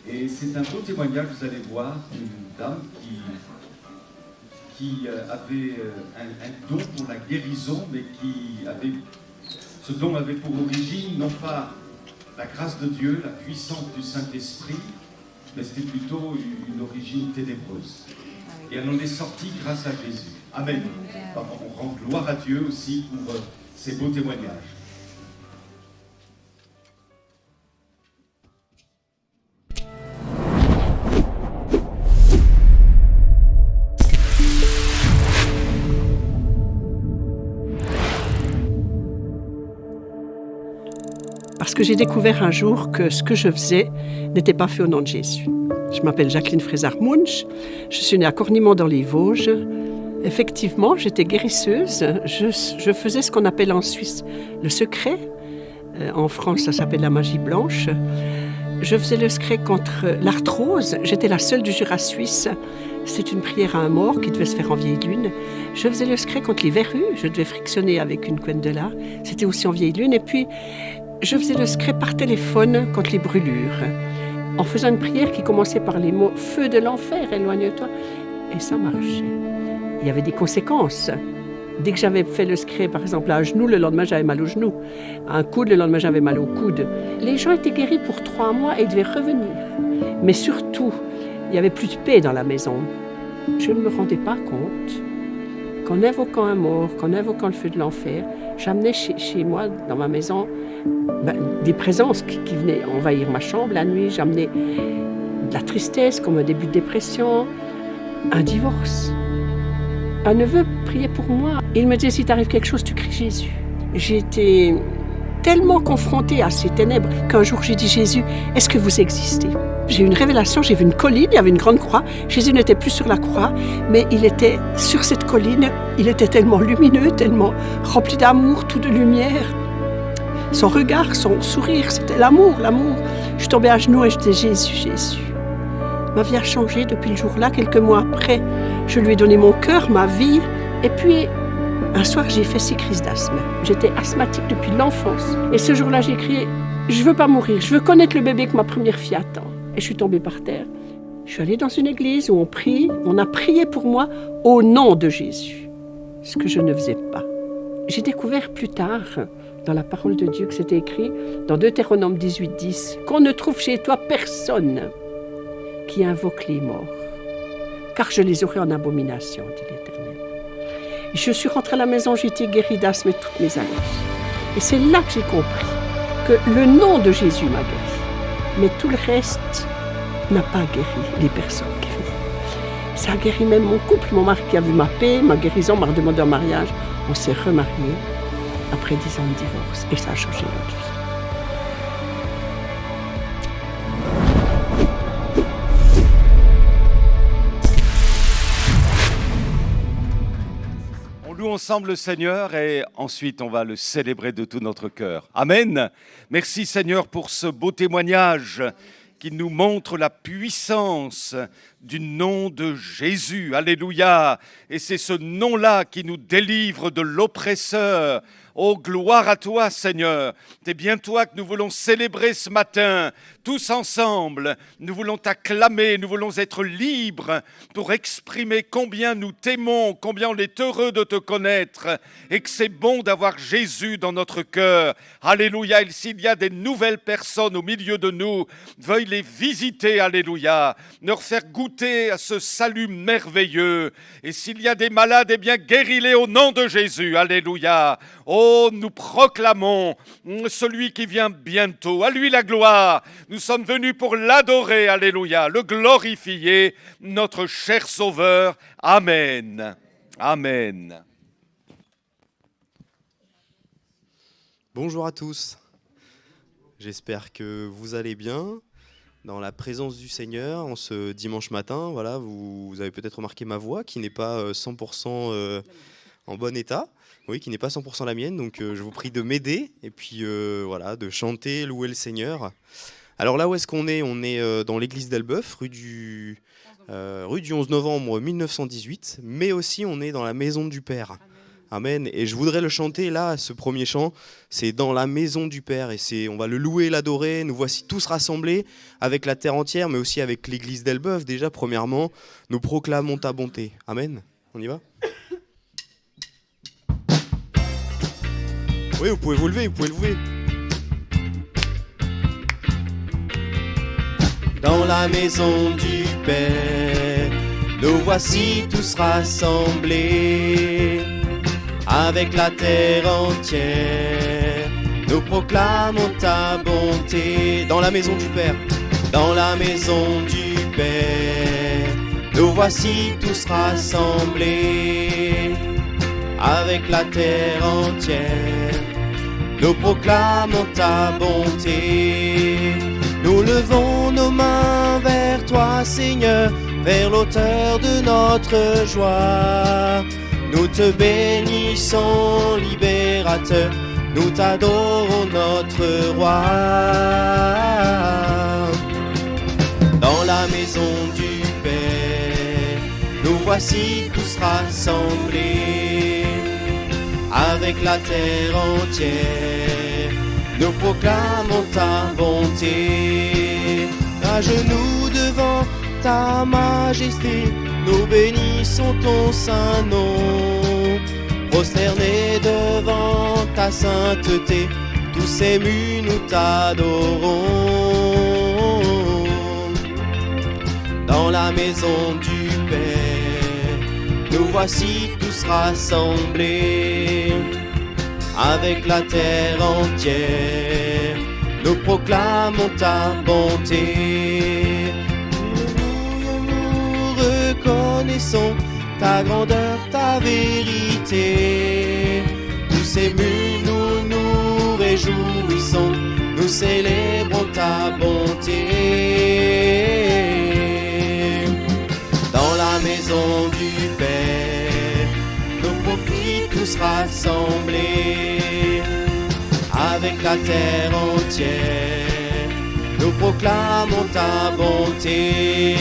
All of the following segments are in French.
Et c'est un beau témoignage, vous allez voir, d'une dame qui avait un don pour la guérison, mais ce don avait pour origine non pas la grâce de Dieu, la puissance du Saint-Esprit, mais c'était plutôt une origine ténébreuse. Et elle en est sortie grâce à Jésus. Amen. On rend gloire à Dieu aussi pour ces beaux témoignages. Parce que j'ai découvert un jour que ce que je faisais n'était pas fait au nom de Jésus. Je m'appelle Jacqueline Frézard-Munch, je suis née à Cornimont dans les Vosges. Effectivement, j'étais guérisseuse, je faisais ce qu'on appelle en Suisse le secret. En France, ça s'appelle la magie blanche. Je faisais le secret contre l'arthrose, j'étais la seule du Jura suisse. C'était une prière à un mort qui devait se faire en vieille lune. Je faisais le secret contre les verrues, je devais frictionner avec une couenne de lard. C'était aussi en vieille lune. Et puis, je faisais le secret par téléphone contre les brûlures, en faisant une prière qui commençait par les mots « Feu de l'enfer, éloigne-toi ». Et ça marchait. Il y avait des conséquences. Dès que j'avais fait le secret, par exemple, à un genou, le lendemain, j'avais mal au genou. À un coude, le lendemain, j'avais mal au coude. Les gens étaient guéris pour 3 mois et devaient revenir. Mais surtout, il n'y avait plus de paix dans la maison. Je ne me rendais pas compte qu'en invoquant un mort, qu'en invoquant le feu de l'enfer, j'amenais chez moi, dans ma maison, des présences qui venaient envahir ma chambre la nuit. J'amenais de la tristesse, comme un début de dépression, un divorce. Un neveu priait pour moi. Il me disait, si t'arrive quelque chose, tu cries Jésus. J'ai été tellement confrontée à ces ténèbres qu'un jour j'ai dit, Jésus, est-ce que vous existez? J'ai eu une révélation, j'ai vu une colline, il y avait une grande croix. Jésus n'était plus sur la croix, mais il était sur cette colline. Il était tellement lumineux, tellement rempli d'amour, tout de lumière. Son regard, son sourire, c'était l'amour, l'amour. Je suis tombée à genoux et je disais, Jésus, Jésus. Ma vie a changé depuis le jour-là. Quelques mois après, je lui ai donné mon cœur, ma vie. Et puis, un soir, j'ai fait 6 crises d'asthme. J'étais asthmatique depuis l'enfance. Et ce jour-là, j'ai crié, je veux pas mourir, je veux connaître le bébé que ma première fille attend. Et je suis tombée par terre. Je suis allée dans une église où on a prié pour moi au nom de Jésus. Ce que je ne faisais pas. J'ai découvert plus tard, dans la parole de Dieu, que c'était écrit dans Deutéronome 18:10, qu'on ne trouve chez toi personne qui invoque les morts, car je les aurai en abomination, dit l'Éternel. Je suis rentrée à la maison, j'ai été guérie d'asthme et de toutes mes allergies. Et c'est là que j'ai compris que le nom de Jésus m'a guérie, mais tout le reste n'a pas guéri les personnes qui venaient. Ça a guéri même mon couple, mon mari qui a vu ma paix, ma guérison, m'a redemandé en mariage. On s'est remariés après 10 ans de divorce et ça a changé notre vie. On loue ensemble le Seigneur et ensuite on va le célébrer de tout notre cœur. Amen. Merci Seigneur pour ce beau témoignage qui nous montre la puissance du nom de Jésus. Alléluia. Et c'est ce nom-là qui nous délivre de l'oppresseur. Oh, gloire à toi, Seigneur. C'est bien toi que nous voulons célébrer ce matin, tous ensemble. Nous voulons t'acclamer, nous voulons être libres pour exprimer combien nous t'aimons, combien on est heureux de te connaître et que c'est bon d'avoir Jésus dans notre cœur. Alléluia. Et s'il y a des nouvelles personnes au milieu de nous, veuille les visiter, alléluia. Leur faire goûter à ce salut merveilleux. Et s'il y a des malades, eh bien, guéris-les au nom de Jésus, alléluia. Oh, nous proclamons celui qui vient bientôt. À lui la gloire. Nous sommes venus pour l'adorer, alléluia, le glorifier, notre cher Sauveur. Amen. Amen. Bonjour à tous. J'espère que vous allez bien dans la présence du Seigneur en ce dimanche matin. Voilà, vous avez peut-être remarqué ma voix qui n'est pas 100% en bon état. Oui, qui n'est pas 100% la mienne, donc je vous prie de m'aider et puis voilà, de chanter, louer le Seigneur. Alors là où est-ce qu'on est ? On est dans l'église d'Elbeuf, rue du 11 novembre 1918, mais aussi on est dans la maison du Père. Amen. Et je voudrais le chanter là, ce premier chant, c'est dans la maison du Père. Et on va le louer, l'adorer. Nous voici tous rassemblés avec la terre entière, mais aussi avec l'église d'Elbeuf. Déjà, premièrement, nous proclamons ta bonté. Amen. On y va ? Oui, vous pouvez vous lever, Dans la maison du Père, nous voici tous rassemblés. Avec la terre entière, nous proclamons ta bonté. Dans la maison du Père, dans la maison du Père, nous voici tous rassemblés. Avec la terre entière, nous proclamons ta bonté. Nous levons nos mains vers toi, Seigneur, vers l'auteur de notre joie. Nous te bénissons, libérateur, nous t'adorons, notre roi. Dans la maison du Père, nous voici tous rassemblés. Avec la terre entière, nous proclamons ta bonté. À genoux devant ta majesté, nous bénissons ton saint nom. Prosternés devant ta sainteté, tous émus nous t'adorons. Dans la maison du Père, nous voici tous rassemblés. Avec la terre entière, nous proclamons ta bonté. Nous reconnaissons ta grandeur, ta vérité. Tous émus, nous nous réjouissons, nous célébrons ta bonté. Dans la maison du Père, nos profits tous rassemblés. Avec la terre entière, nous proclamons ta bonté.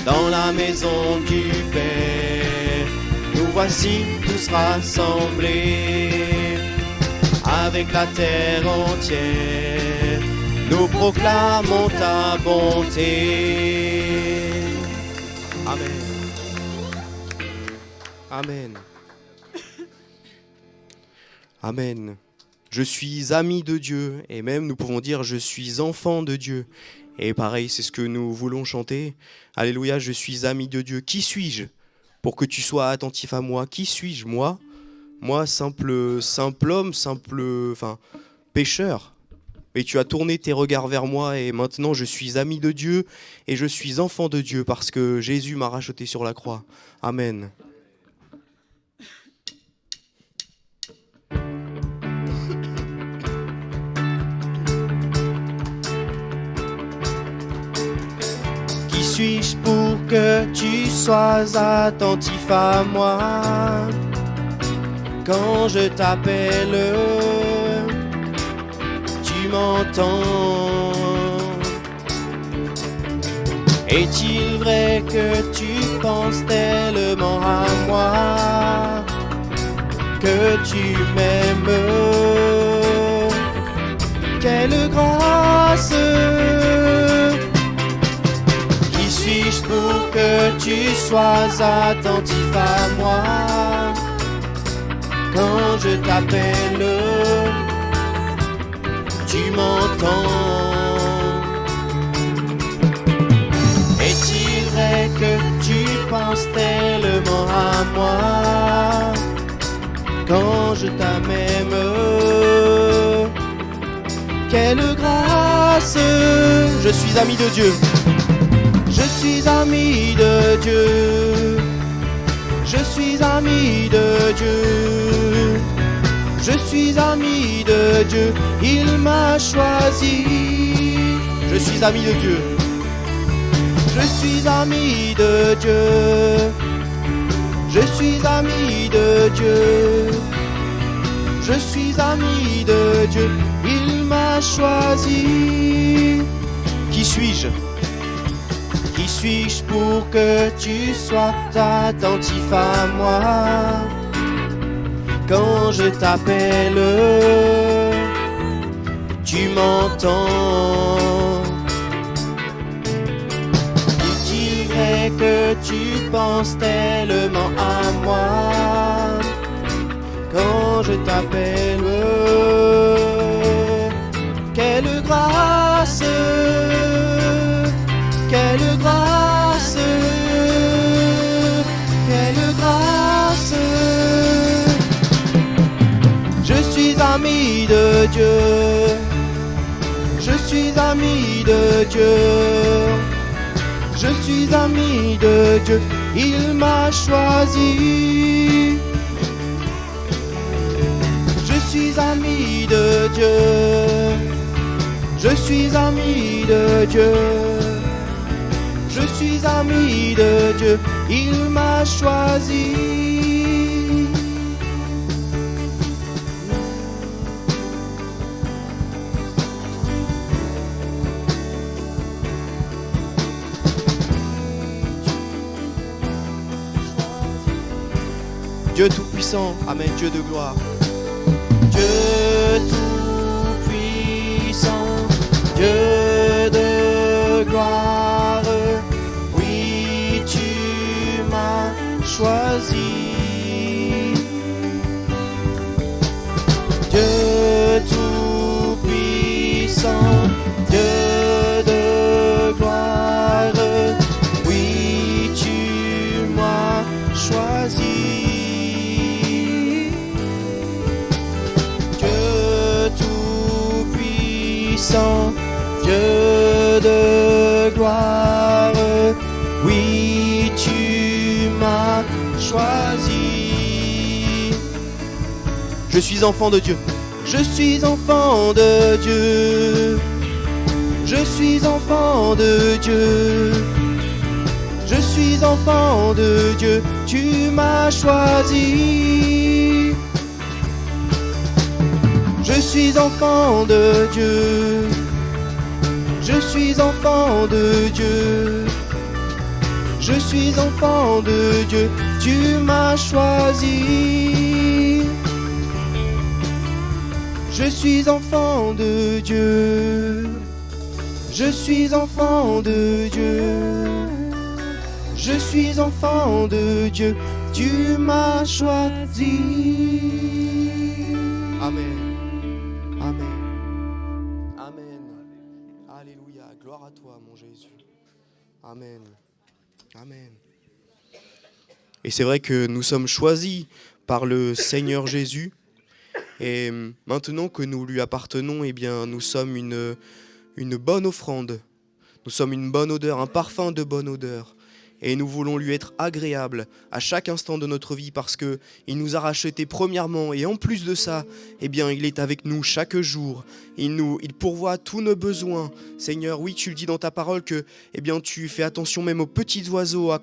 Dans la maison du Père, nous voici tous rassemblés. Avec la terre entière, nous proclamons ta bonté. Amen. Amen. Amen. Je suis ami de Dieu, et même nous pouvons dire je suis enfant de Dieu. Et pareil, c'est ce que nous voulons chanter. Alléluia, je suis ami de Dieu. Qui suis-je pour que tu sois attentif à moi? Qui suis-je, moi? Moi, simple homme, pécheur. Et tu as tourné tes regards vers moi et maintenant je suis ami de Dieu et je suis enfant de Dieu parce que Jésus m'a racheté sur la croix. Amen. Qui suis-je pour que tu sois attentif à moi? Quand je t'appelle, tu m'entends. Est-il vrai que tu penses tellement à moi, que tu m'aimes? Quelle grâce! Qui suis-je pour que tu sois attentif à moi? Quand je t'appelle, tu m'entends. Est-il vrai que tu penses tellement à moi? Quand je t'aime, quelle grâce! Je suis ami de Dieu. Je suis ami de Dieu. Je suis ami de Dieu. Je suis ami de Dieu. Il m'a choisi. Je suis ami de Dieu. Je suis ami de Dieu. Je suis ami de Dieu. Je suis ami de Dieu. Il m'a choisi. Qui suis-je? Qui suis-je pour que tu sois attentif à moi? Quand je t'appelle, tu m'entends. Est-il vrai que tu penses tellement à moi? Quand je t'appelle, quelle grâce, quelle grâce, quelle grâce. Je suis ami de Dieu, je suis ami de Dieu, je suis ami de Dieu, il m'a choisi. Je suis ami de Dieu, je suis ami de Dieu, je suis ami de Dieu, il m'a choisi. Dieu Tout-Puissant, Amen, Dieu de gloire. Dieu Tout-Puissant, Dieu de gloire, oui, tu m'as choisi. Dieu Tout-Puissant, Dieu de gloire, oui, tu m'as choisi. Dieu de gloire, oui, tu m'as choisi. Je suis enfant de Dieu, je suis enfant de Dieu, je suis enfant de Dieu, je suis enfant de Dieu, tu m'as choisi. Je suis enfant de Dieu, je suis enfant de Dieu, je suis enfant de Dieu, tu m'as choisi. Je suis enfant de Dieu, je suis enfant de Dieu, je suis enfant de Dieu, tu m'as choisi. Amen. Amen. Amen. Alléluia. Gloire à toi, mon Jésus. Amen. Amen. Et c'est vrai que nous sommes choisis par le Seigneur Jésus. Et maintenant que nous lui appartenons, eh bien, nous sommes une bonne offrande. Nous sommes une bonne odeur, un parfum de bonne odeur. Et nous voulons lui être agréables à chaque instant de notre vie parce qu'il nous a rachetés premièrement. Et en plus de ça, eh bien, il est avec nous chaque jour. Il pourvoit tous nos besoins. Seigneur, oui, tu le dis dans ta parole que eh bien, tu fais attention même aux petits oiseaux, à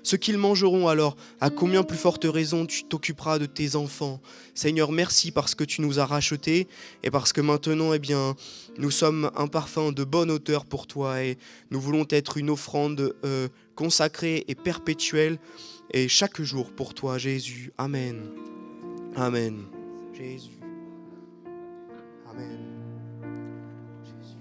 ce qu'ils mangeront. Alors, à combien plus forte raison tu t'occuperas de tes enfants. Seigneur, merci parce que tu nous as rachetés et parce que maintenant, eh bien, nous sommes un parfum de bonne odeur pour toi et nous voulons être une offrande consacrée et perpétuelle et chaque jour pour toi, Jésus. Amen. Amen. Jésus. Amen. Jésus.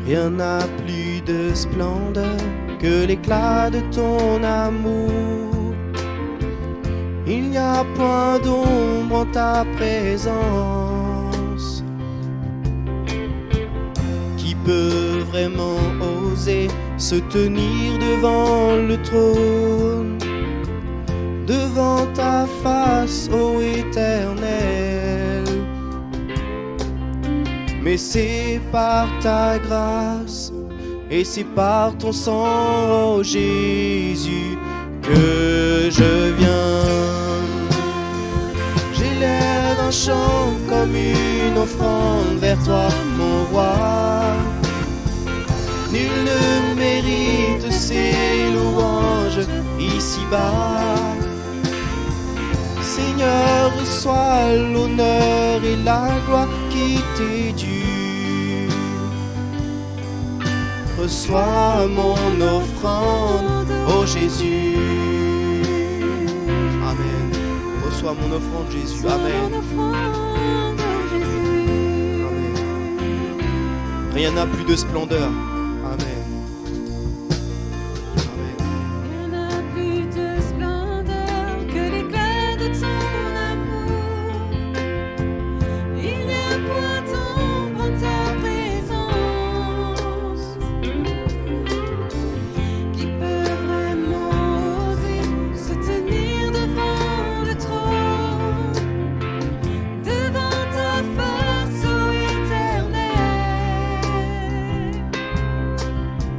Rien n'a plus de splendeur que l'éclat de ton amour. Il n'y a point d'ombre en ta présence. Qui peut vraiment oser se tenir devant le trône, devant ta face, ô Éternel? Mais c'est par ta grâce et c'est par ton sang, oh Jésus, que je viens. J'ai l'air d'un chant comme une offrande vers toi, mon roi. Nul ne mérite ses louanges ici-bas. Seigneur, reçois l'honneur et la gloire qui t'est due. Reçois mon offrande, ô Jésus. Amen. Reçois mon offrande, Jésus. Amen. Amen. Rien n'a plus de splendeur. Amen.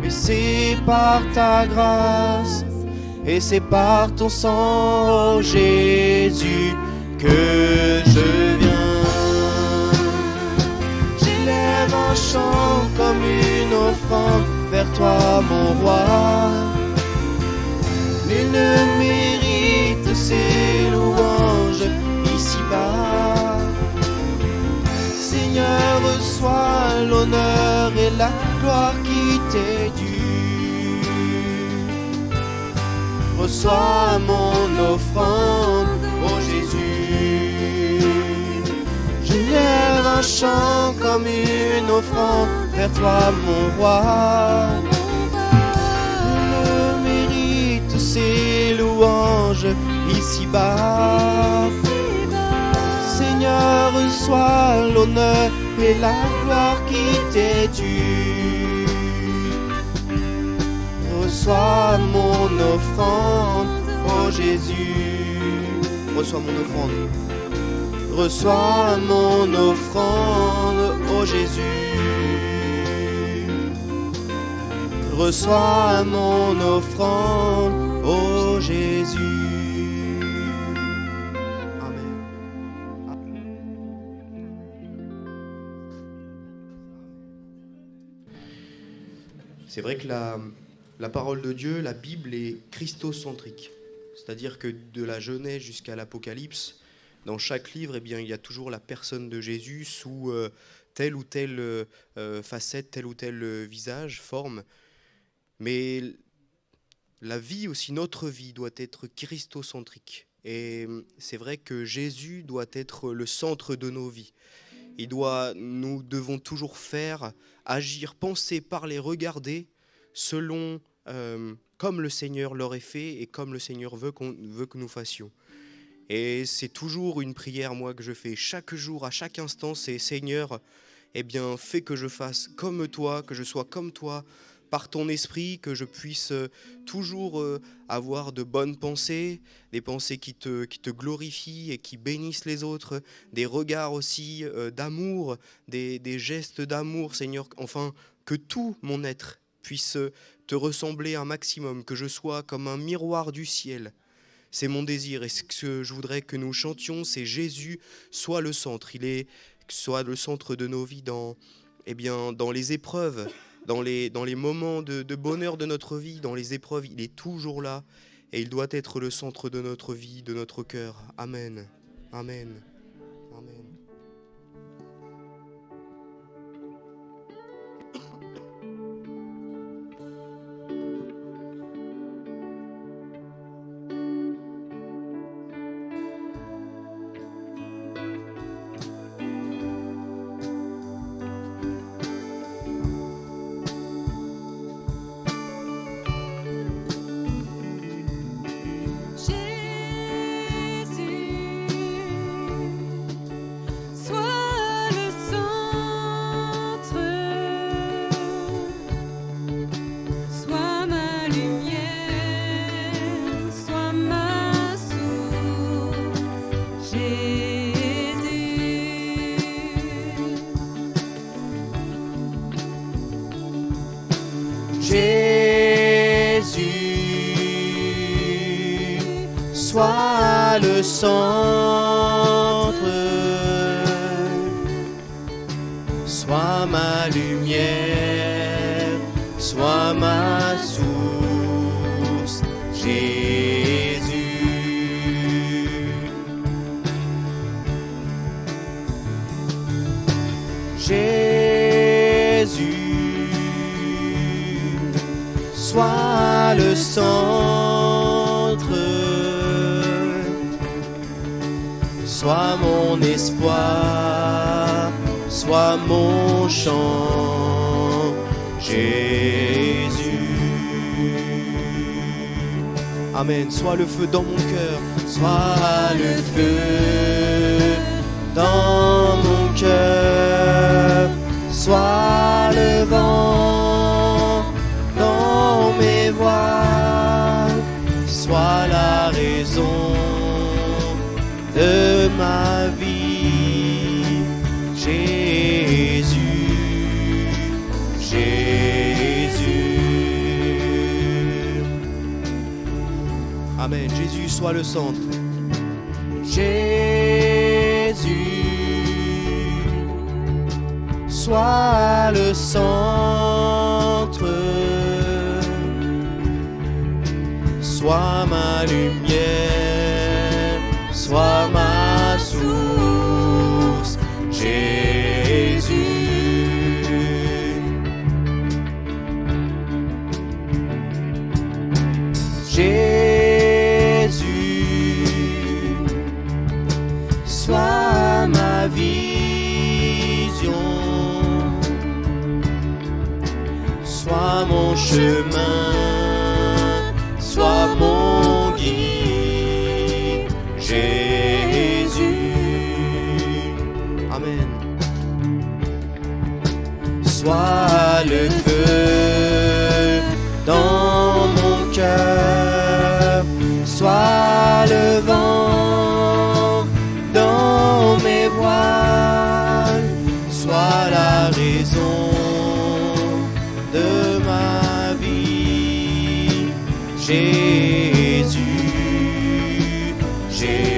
C'est par ta grâce et c'est par ton sang, oh Jésus, que je viens. J'élève un chant comme une offrande vers toi, mon roi. Nul ne mérite ses louanges ici-bas. Seigneur, reçois l'honneur et la gloire qui t'est due. Reçois mon offrande, ô Jésus. J'élève un chant comme une offrande vers toi, mon roi. Nul ne mérite ses louanges ici-bas. Seigneur, reçois l'honneur et la gloire qui t'est due. Reçois mon offrande, ô Jésus. Reçois mon offrande. Reçois mon offrande, ô Jésus. Reçois mon offrande, ô Jésus. C'est vrai que la parole de Dieu, la Bible, est christocentrique. C'est-à-dire que de la Genèse jusqu'à l'Apocalypse, dans chaque livre, eh bien, il y a toujours la personne de Jésus sous telle ou telle facette, tel ou tel visage, forme. Mais la vie aussi, notre vie, doit être christocentrique. Et c'est vrai que Jésus doit être le centre de nos vies. Nous devons toujours faire, agir, penser, parler, regarder selon comme le Seigneur l'aurait fait et comme le Seigneur veut que nous fassions. Et c'est toujours une prière, moi, que je fais chaque jour, à chaque instant, c'est Seigneur, eh bien, fais que je fasse comme toi, que je sois comme toi, par ton esprit, que je puisse toujours avoir de bonnes pensées, des pensées qui te glorifient et qui bénissent les autres, des regards aussi d'amour, des gestes d'amour, Seigneur, enfin, que tout mon être puisse te ressembler un maximum, que je sois comme un miroir du ciel. C'est mon désir et ce que je voudrais que nous chantions, c'est Jésus soit le centre, soit le centre de nos vies dans les épreuves, dans les moments de bonheur de notre vie, dans les épreuves, il est toujours là et il doit être le centre de notre vie, de notre cœur. Amen. Amen. Amen. Sois le centre, sois ma lumière, Jésus, sois le centre, sois mon espoir, sois mon chant, Jésus. Amen. Sois le feu dans mon cœur, sois le feu dans mon cœur, sois le vent dans mes voiles, sois la raison de ma vie, Jésus, Jésus. Amen. Jésus, sois le centre. Jésus, sois le centre, sois ma lumière, sois ma source, Jésus. Jésus, sois ma vision, sois mon chemin, sois mon guide, Jésus. Amen. Sois le feu dans mon cœur, sois le vent dans mes voiles, sois la raison de ma vie, Jésus, Jésus.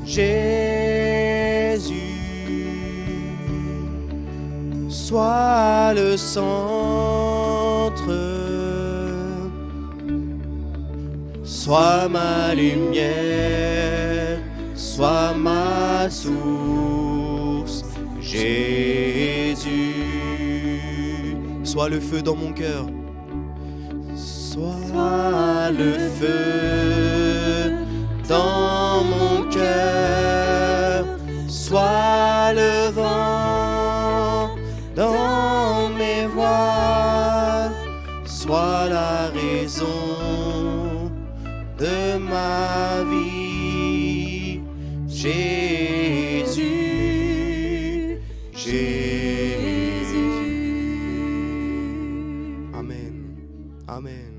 Jésus, sois le centre, sois ma lumière, sois ma source, Jésus. Sois le feu dans mon cœur, sois le feu dans mon cœur, sois le vent dans mes voiles, sois la raison de ma vie, Jésus, Jésus. Amen, Amen,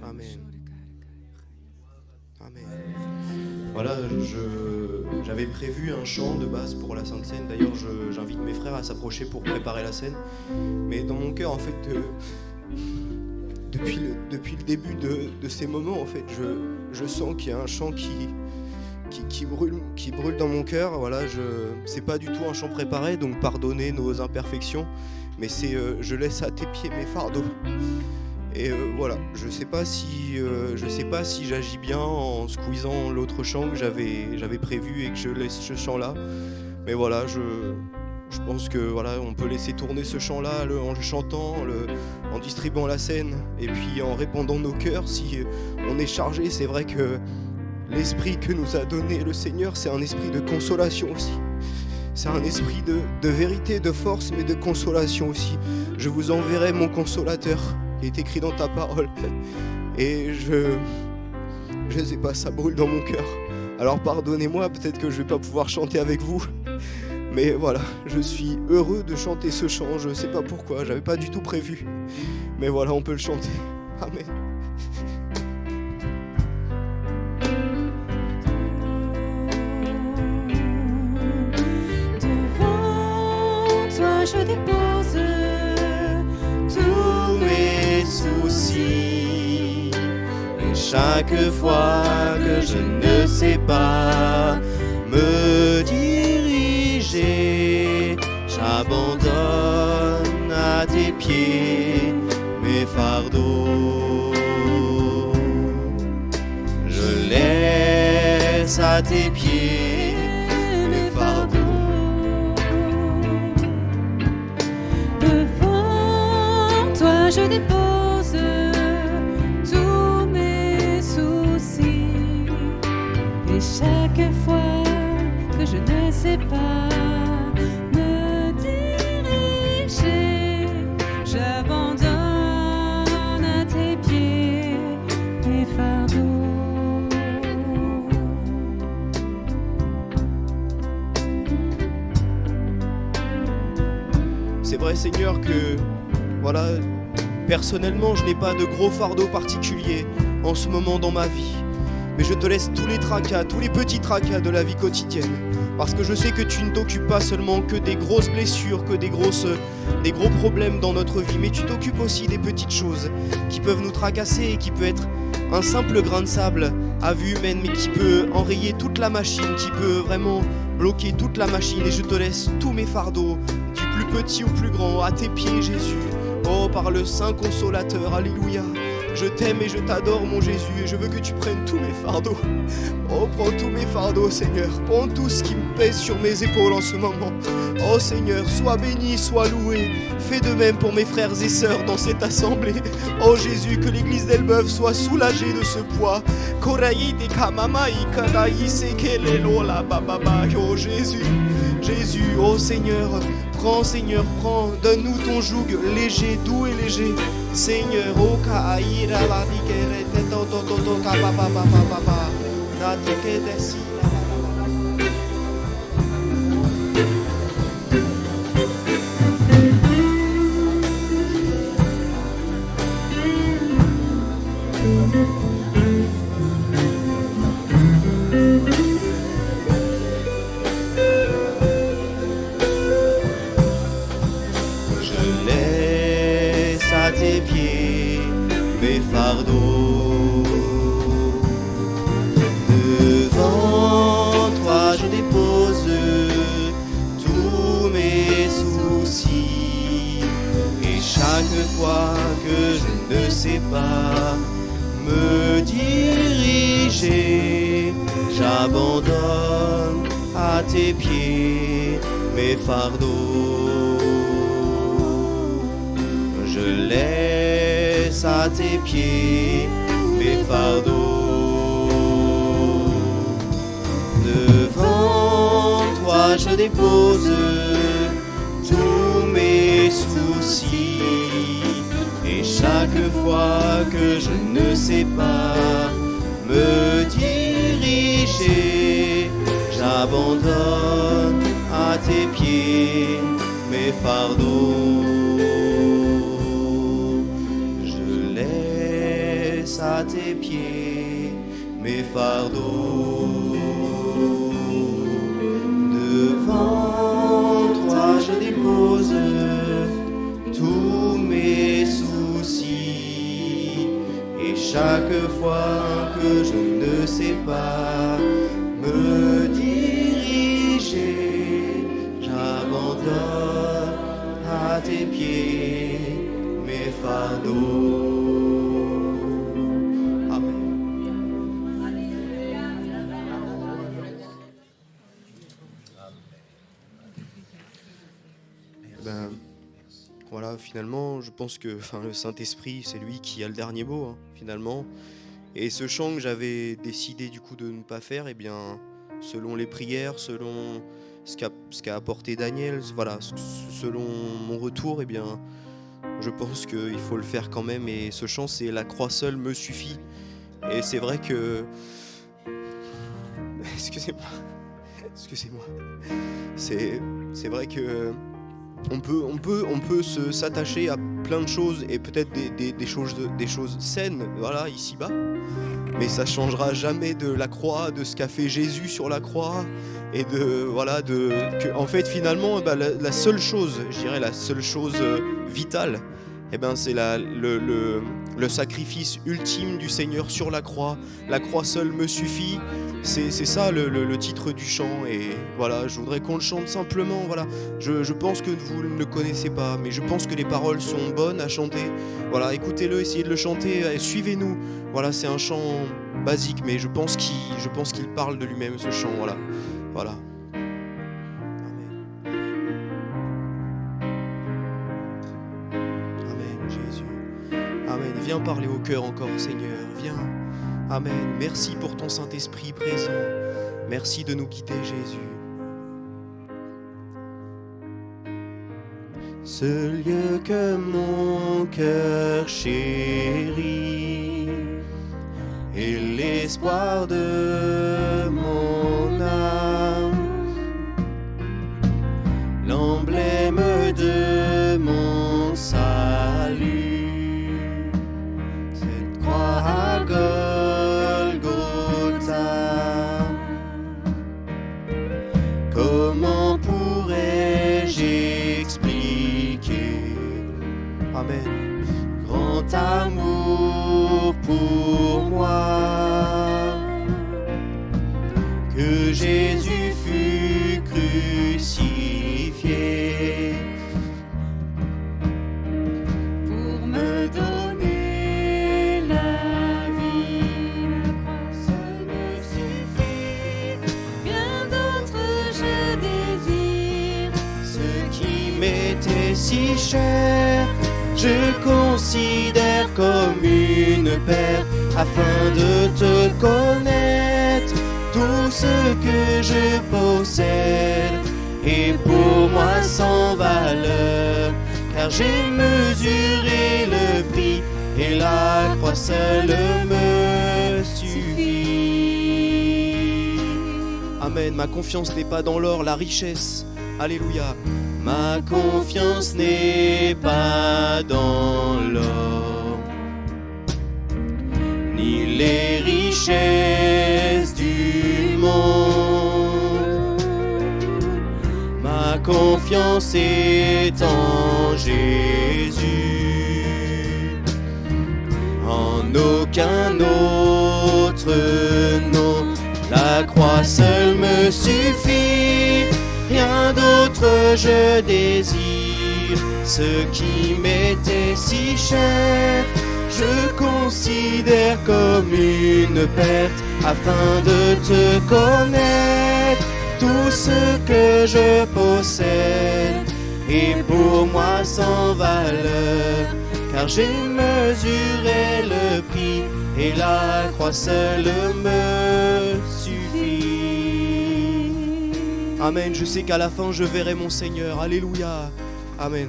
Amen, Amen. Voilà, j'avais prévu un chant de base pour la Sainte Seine. D'ailleurs, j'invite mes frères à s'approcher pour préparer la scène. Mais dans mon cœur, en fait, depuis le début de ces moments, en fait, je sens qu'il y a un chant qui brûle dans mon cœur. Voilà, c'est pas du tout un chant préparé, donc pardonnez nos imperfections. Mais c'est je laisse à tes pieds mes fardeaux. Et voilà, je sais pas si j'agis bien en squeezant l'autre chant que j'avais prévu et que je laisse ce chant là. Mais voilà, je pense que voilà, on peut laisser tourner ce chant là en le chantant, en distribuant la scène et puis en répandant nos cœurs. Si on est chargé, c'est vrai que l'esprit que nous a donné le Seigneur, c'est un esprit de consolation aussi. C'est un esprit de vérité, de force, mais de consolation aussi. Je vous enverrai mon consolateur, qui est écrit dans ta parole. Et je sais pas, ça brûle dans mon cœur. Alors pardonnez-moi, peut-être que je vais pas pouvoir chanter avec vous. Mais voilà, je suis heureux de chanter ce chant. Je sais pas pourquoi, j'avais pas du tout prévu. Mais voilà, on peut le chanter. Amen. Je dépose tous mes soucis. Et chaque fois que je ne sais pas me diriger, j'abandonne à tes pieds mes fardeaux. laisse à tes pieds mes fardeaux. Devant toi je dépose tous mes soucis. Et chaque fois que je ne sais pas me diriger, j'abandonne à tes pieds mes fardeaux. C'est vrai, Seigneur, que voilà, personnellement, je n'ai pas de gros fardeau particulier en ce moment dans ma vie. Mais je te laisse tous les tracas, tous les petits tracas de la vie quotidienne. Parce que je sais que tu ne t'occupes pas seulement que des grosses blessures, que des gros problèmes dans notre vie, mais tu t'occupes aussi des petites choses qui peuvent nous tracasser et qui peut être un simple grain de sable à vue humaine, mais qui peut enrayer toute la machine, qui peut vraiment bloquer toute la machine. Et je te laisse tous mes fardeaux, du plus petit au plus grand, à tes pieds, Jésus. Oh, par le Saint Consolateur, alléluia. Je t'aime et je t'adore, mon Jésus, et je veux que tu prennes tous mes fardeaux. Oh, prends tous mes fardeaux, Seigneur. Prends tout ce qui me pèse sur mes épaules en ce moment. Oh, Seigneur, sois béni, sois loué. Fais de même pour mes frères et sœurs dans cette assemblée. Oh, Jésus, que l'église d'Elbeuf soit soulagée de ce poids. Oh, Jésus, Jésus, oh Seigneur. Prends, Seigneur, prends, donne-nous ton joug léger, doux et léger. Seigneur, oh kaïra la digere teto toto to ka pa pa pa pa pa pa na teke desi. Tes pieds mes fardeaux. Devant toi je dépose tous mes soucis. Et chaque fois que je ne sais pas me diriger, j'abandonne à tes pieds mes fardeaux. Je laisse à tes pieds mes fardeaux. Devant toi je dépose tous mes soucis. Et chaque fois que je ne sais pas me diriger, j'abandonne à tes pieds mes fardeaux. À tes pieds mes fardeaux. Devant toi je dépose tous mes soucis. Et chaque fois que je ne sais pas me diriger, j'abandonne à tes pieds mes fardeaux. Voilà, finalement, je pense que le Saint-Esprit, c'est lui qui a le dernier mot, finalement. Et ce chant que j'avais décidé du coup de ne pas faire, eh bien, selon les prières, selon ce qu'a apporté Daniel, voilà, selon mon retour, eh bien, je pense qu'il faut le faire quand même. Et ce chant, c'est « La croix seule me suffit ». Et c'est vrai que... Excusez-moi. C'est vrai que... On peut s'attacher à plein de choses et peut-être des choses saines, voilà, ici-bas. Mais ça changera jamais de la croix, de ce qu'a fait Jésus sur la croix. Et en fait, finalement, la seule chose, je dirais la seule chose vitale, eh ben, c'est le sacrifice ultime du Seigneur sur la croix seule me suffit. C'est ça le titre du chant, et voilà, je voudrais qu'on le chante simplement. Voilà, je pense que vous ne le connaissez pas, mais je pense que les paroles sont bonnes à chanter. Voilà, écoutez-le, essayez de le chanter, et suivez-nous. Voilà, c'est un chant basique, mais je pense qu'il parle de lui-même, ce chant. Voilà. Amen. Amen, Jésus. Amen. Viens parler au cœur encore, Seigneur. Viens. Amen. Merci pour ton Saint-Esprit présent. Merci de nous guider, Jésus. Ce lieu que mon cœur chérit est l'espoir de mon âme, l'emblème de mon salut, cette croix à Golgotha. Comment pourrais-je expliquer, Amen, grand amour pour moi, que Jésus fut crucifié Pour me donner la vie, la croix seule me suffit. Bien d'autres je désire, ce qui m'était si cher. Je considère comme une perte afin de te connaître. Tout ce que je possède est pour moi sans valeur, car j'ai mesuré le prix et la croix seule me suffit. Amen. Ma confiance n'est pas dans l'or, la richesse. Alléluia. Ma confiance n'est pas dans l'or, ni les richesses du monde. Ma confiance est en Jésus, en aucun autre nom. La croix seule me suffit. Rien d'autre je désire, ce qui m'était si cher, je considère comme une perte afin de te connaître. Tout ce que je possède est pour moi sans valeur, car j'ai mesuré le prix et la croix seule me suffit. Amen. Je sais qu'à la fin, je verrai mon Seigneur. Alléluia. Amen.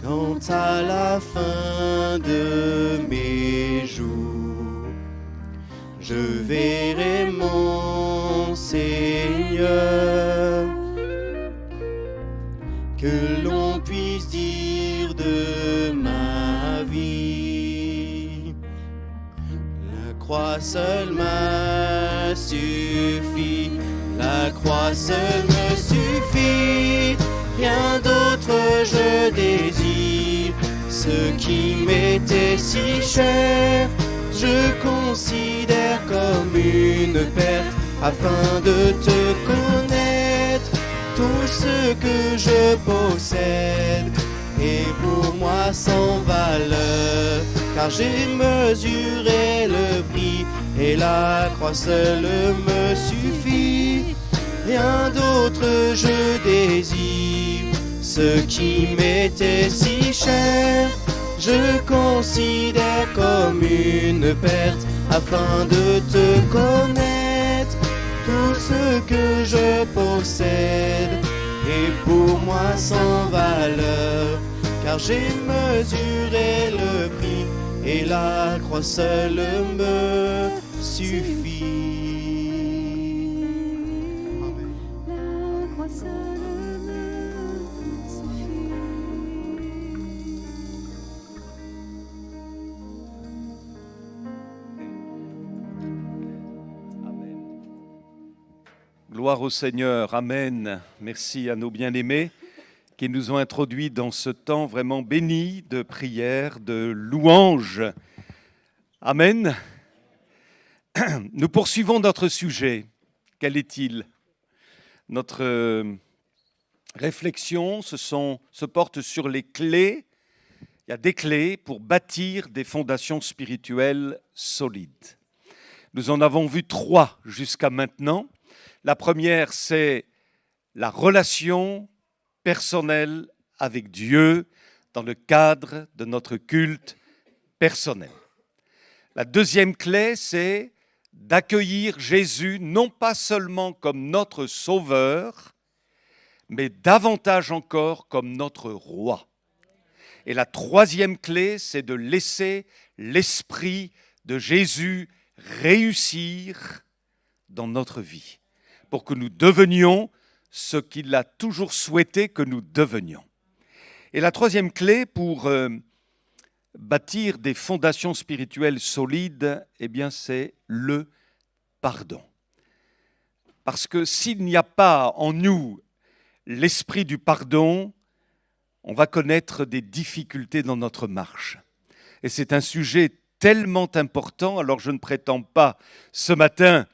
Quand à la fin de mes jours, je verrai mon Seigneur, que l'on puisse dire de ma vie, la croix seule m'a suffi. La croix seule me suffit, rien d'autre je désire. Ce qui m'était si cher, je considère comme une perte afin de te connaître. Tout ce que je possède est pour moi sans valeur, car j'ai mesuré le prix et la croix seule me suffit. Rien d'autre je désire, ce qui m'était si cher, je considère comme une perte afin de te connaître. Tout ce que je possède est pour moi sans valeur, car j'ai mesuré le prix et la croix seule me suffit. la croix seule me suffit. Gloire au Seigneur, Amen. Merci à nos bien-aimés qui nous ont introduits dans ce temps vraiment béni de prière, de louange. Amen. Nous poursuivons notre sujet. Quel est-il? Notre réflexion se porte sur les clés. Il y a des clés pour bâtir des fondations spirituelles solides. Nous en avons vu 3 jusqu'à maintenant. La première, c'est la relation personnelle avec Dieu dans le cadre de notre culte personnel. La deuxième clé, c'est d'accueillir Jésus non pas seulement comme notre sauveur, mais davantage encore comme notre roi. Et la troisième clé, c'est de laisser l'esprit de Jésus réussir dans notre vie, pour que nous devenions ce qu'il a toujours souhaité que nous devenions. Et la troisième clé pour bâtir des fondations spirituelles solides, eh bien, c'est le pardon. Parce que s'il n'y a pas en nous l'esprit du pardon, on va connaître des difficultés dans notre marche. Et c'est un sujet tellement important, alors je ne prétends pas ce matin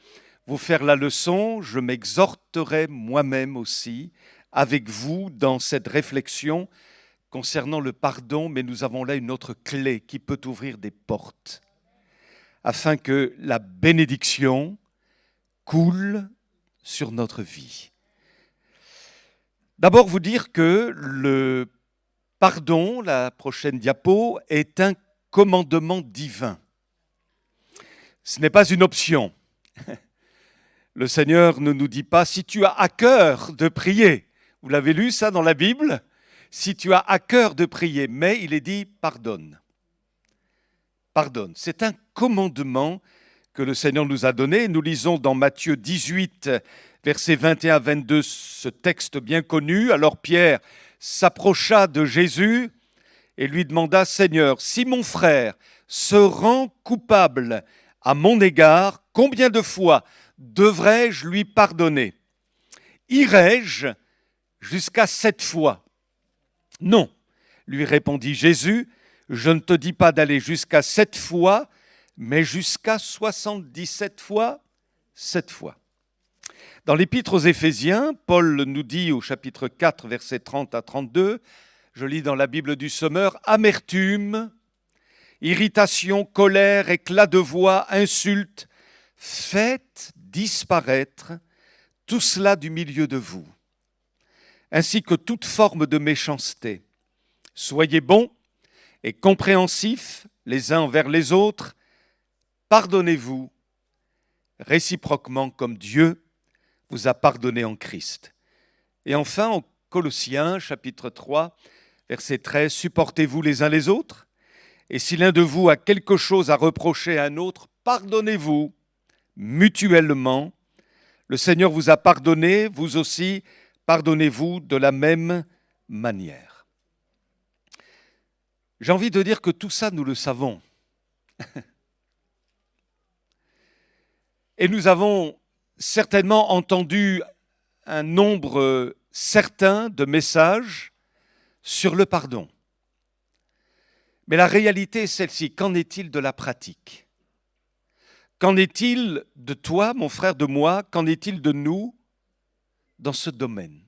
vous faire la leçon, je m'exhorterai moi-même aussi avec vous dans cette réflexion concernant le pardon, mais nous avons là une autre clé qui peut ouvrir des portes, afin que la bénédiction coule sur notre vie. D'abord, vous dire que le pardon, la prochaine diapo, est un commandement divin. Ce n'est pas une option. Le Seigneur ne nous dit pas, si tu as à cœur de prier, vous l'avez lu ça dans la Bible, si tu as à cœur de prier, mais il est dit pardonne. Pardonne. C'est un commandement que le Seigneur nous a donné. Nous lisons dans Matthieu 18, versets 21 à 22, ce texte bien connu. Alors Pierre s'approcha de Jésus et lui demanda, Seigneur, si mon frère se rend coupable à mon égard, combien de fois devrais-je lui pardonner? Irai-je jusqu'à 7 fois? Non, lui répondit Jésus, je ne te dis pas d'aller jusqu'à 7 fois, mais jusqu'à 77 fois, 7 fois. Dans l'Épître aux Éphésiens, Paul nous dit au chapitre 4, versets 30 à 32, je lis dans la Bible du Sommeur, amertume, irritation, colère, éclat de voix, insultes, faites disparaître tout cela du milieu de vous, ainsi que toute forme de méchanceté. Soyez bons et compréhensifs les uns envers les autres, pardonnez-vous réciproquement comme Dieu vous a pardonné en Christ. Et enfin, en Colossiens, chapitre 3, verset 13, supportez-vous les uns les autres, et si l'un de vous a quelque chose à reprocher à un autre, pardonnez-vous mutuellement. Le Seigneur vous a pardonné, vous aussi, pardonnez-vous de la même manière. J'ai envie de dire que tout ça, nous le savons. Et nous avons certainement entendu un nombre certain de messages sur le pardon. Mais la réalité est celle-ci. Qu'en est-il de la pratique? Qu'en est-il de toi, mon frère, de moi? Qu'en est-il de nous dans ce domaine?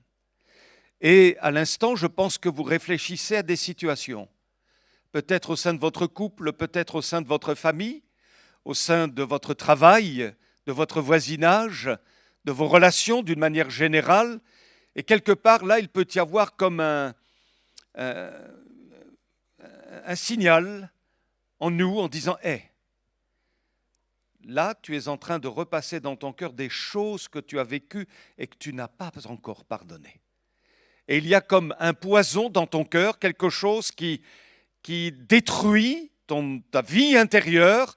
Et à l'instant, je pense que vous réfléchissez à des situations. Peut-être au sein de votre couple, peut-être au sein de votre famille, au sein de votre travail, de votre voisinage, de vos relations d'une manière générale. Et quelque part, là, il peut y avoir comme un signal en nous en disant « Hey, là, tu es en train de repasser dans ton cœur des choses que tu as vécues et que tu n'as pas encore pardonnées. » Et il y a comme un poison dans ton cœur, quelque chose qui détruit ta vie intérieure,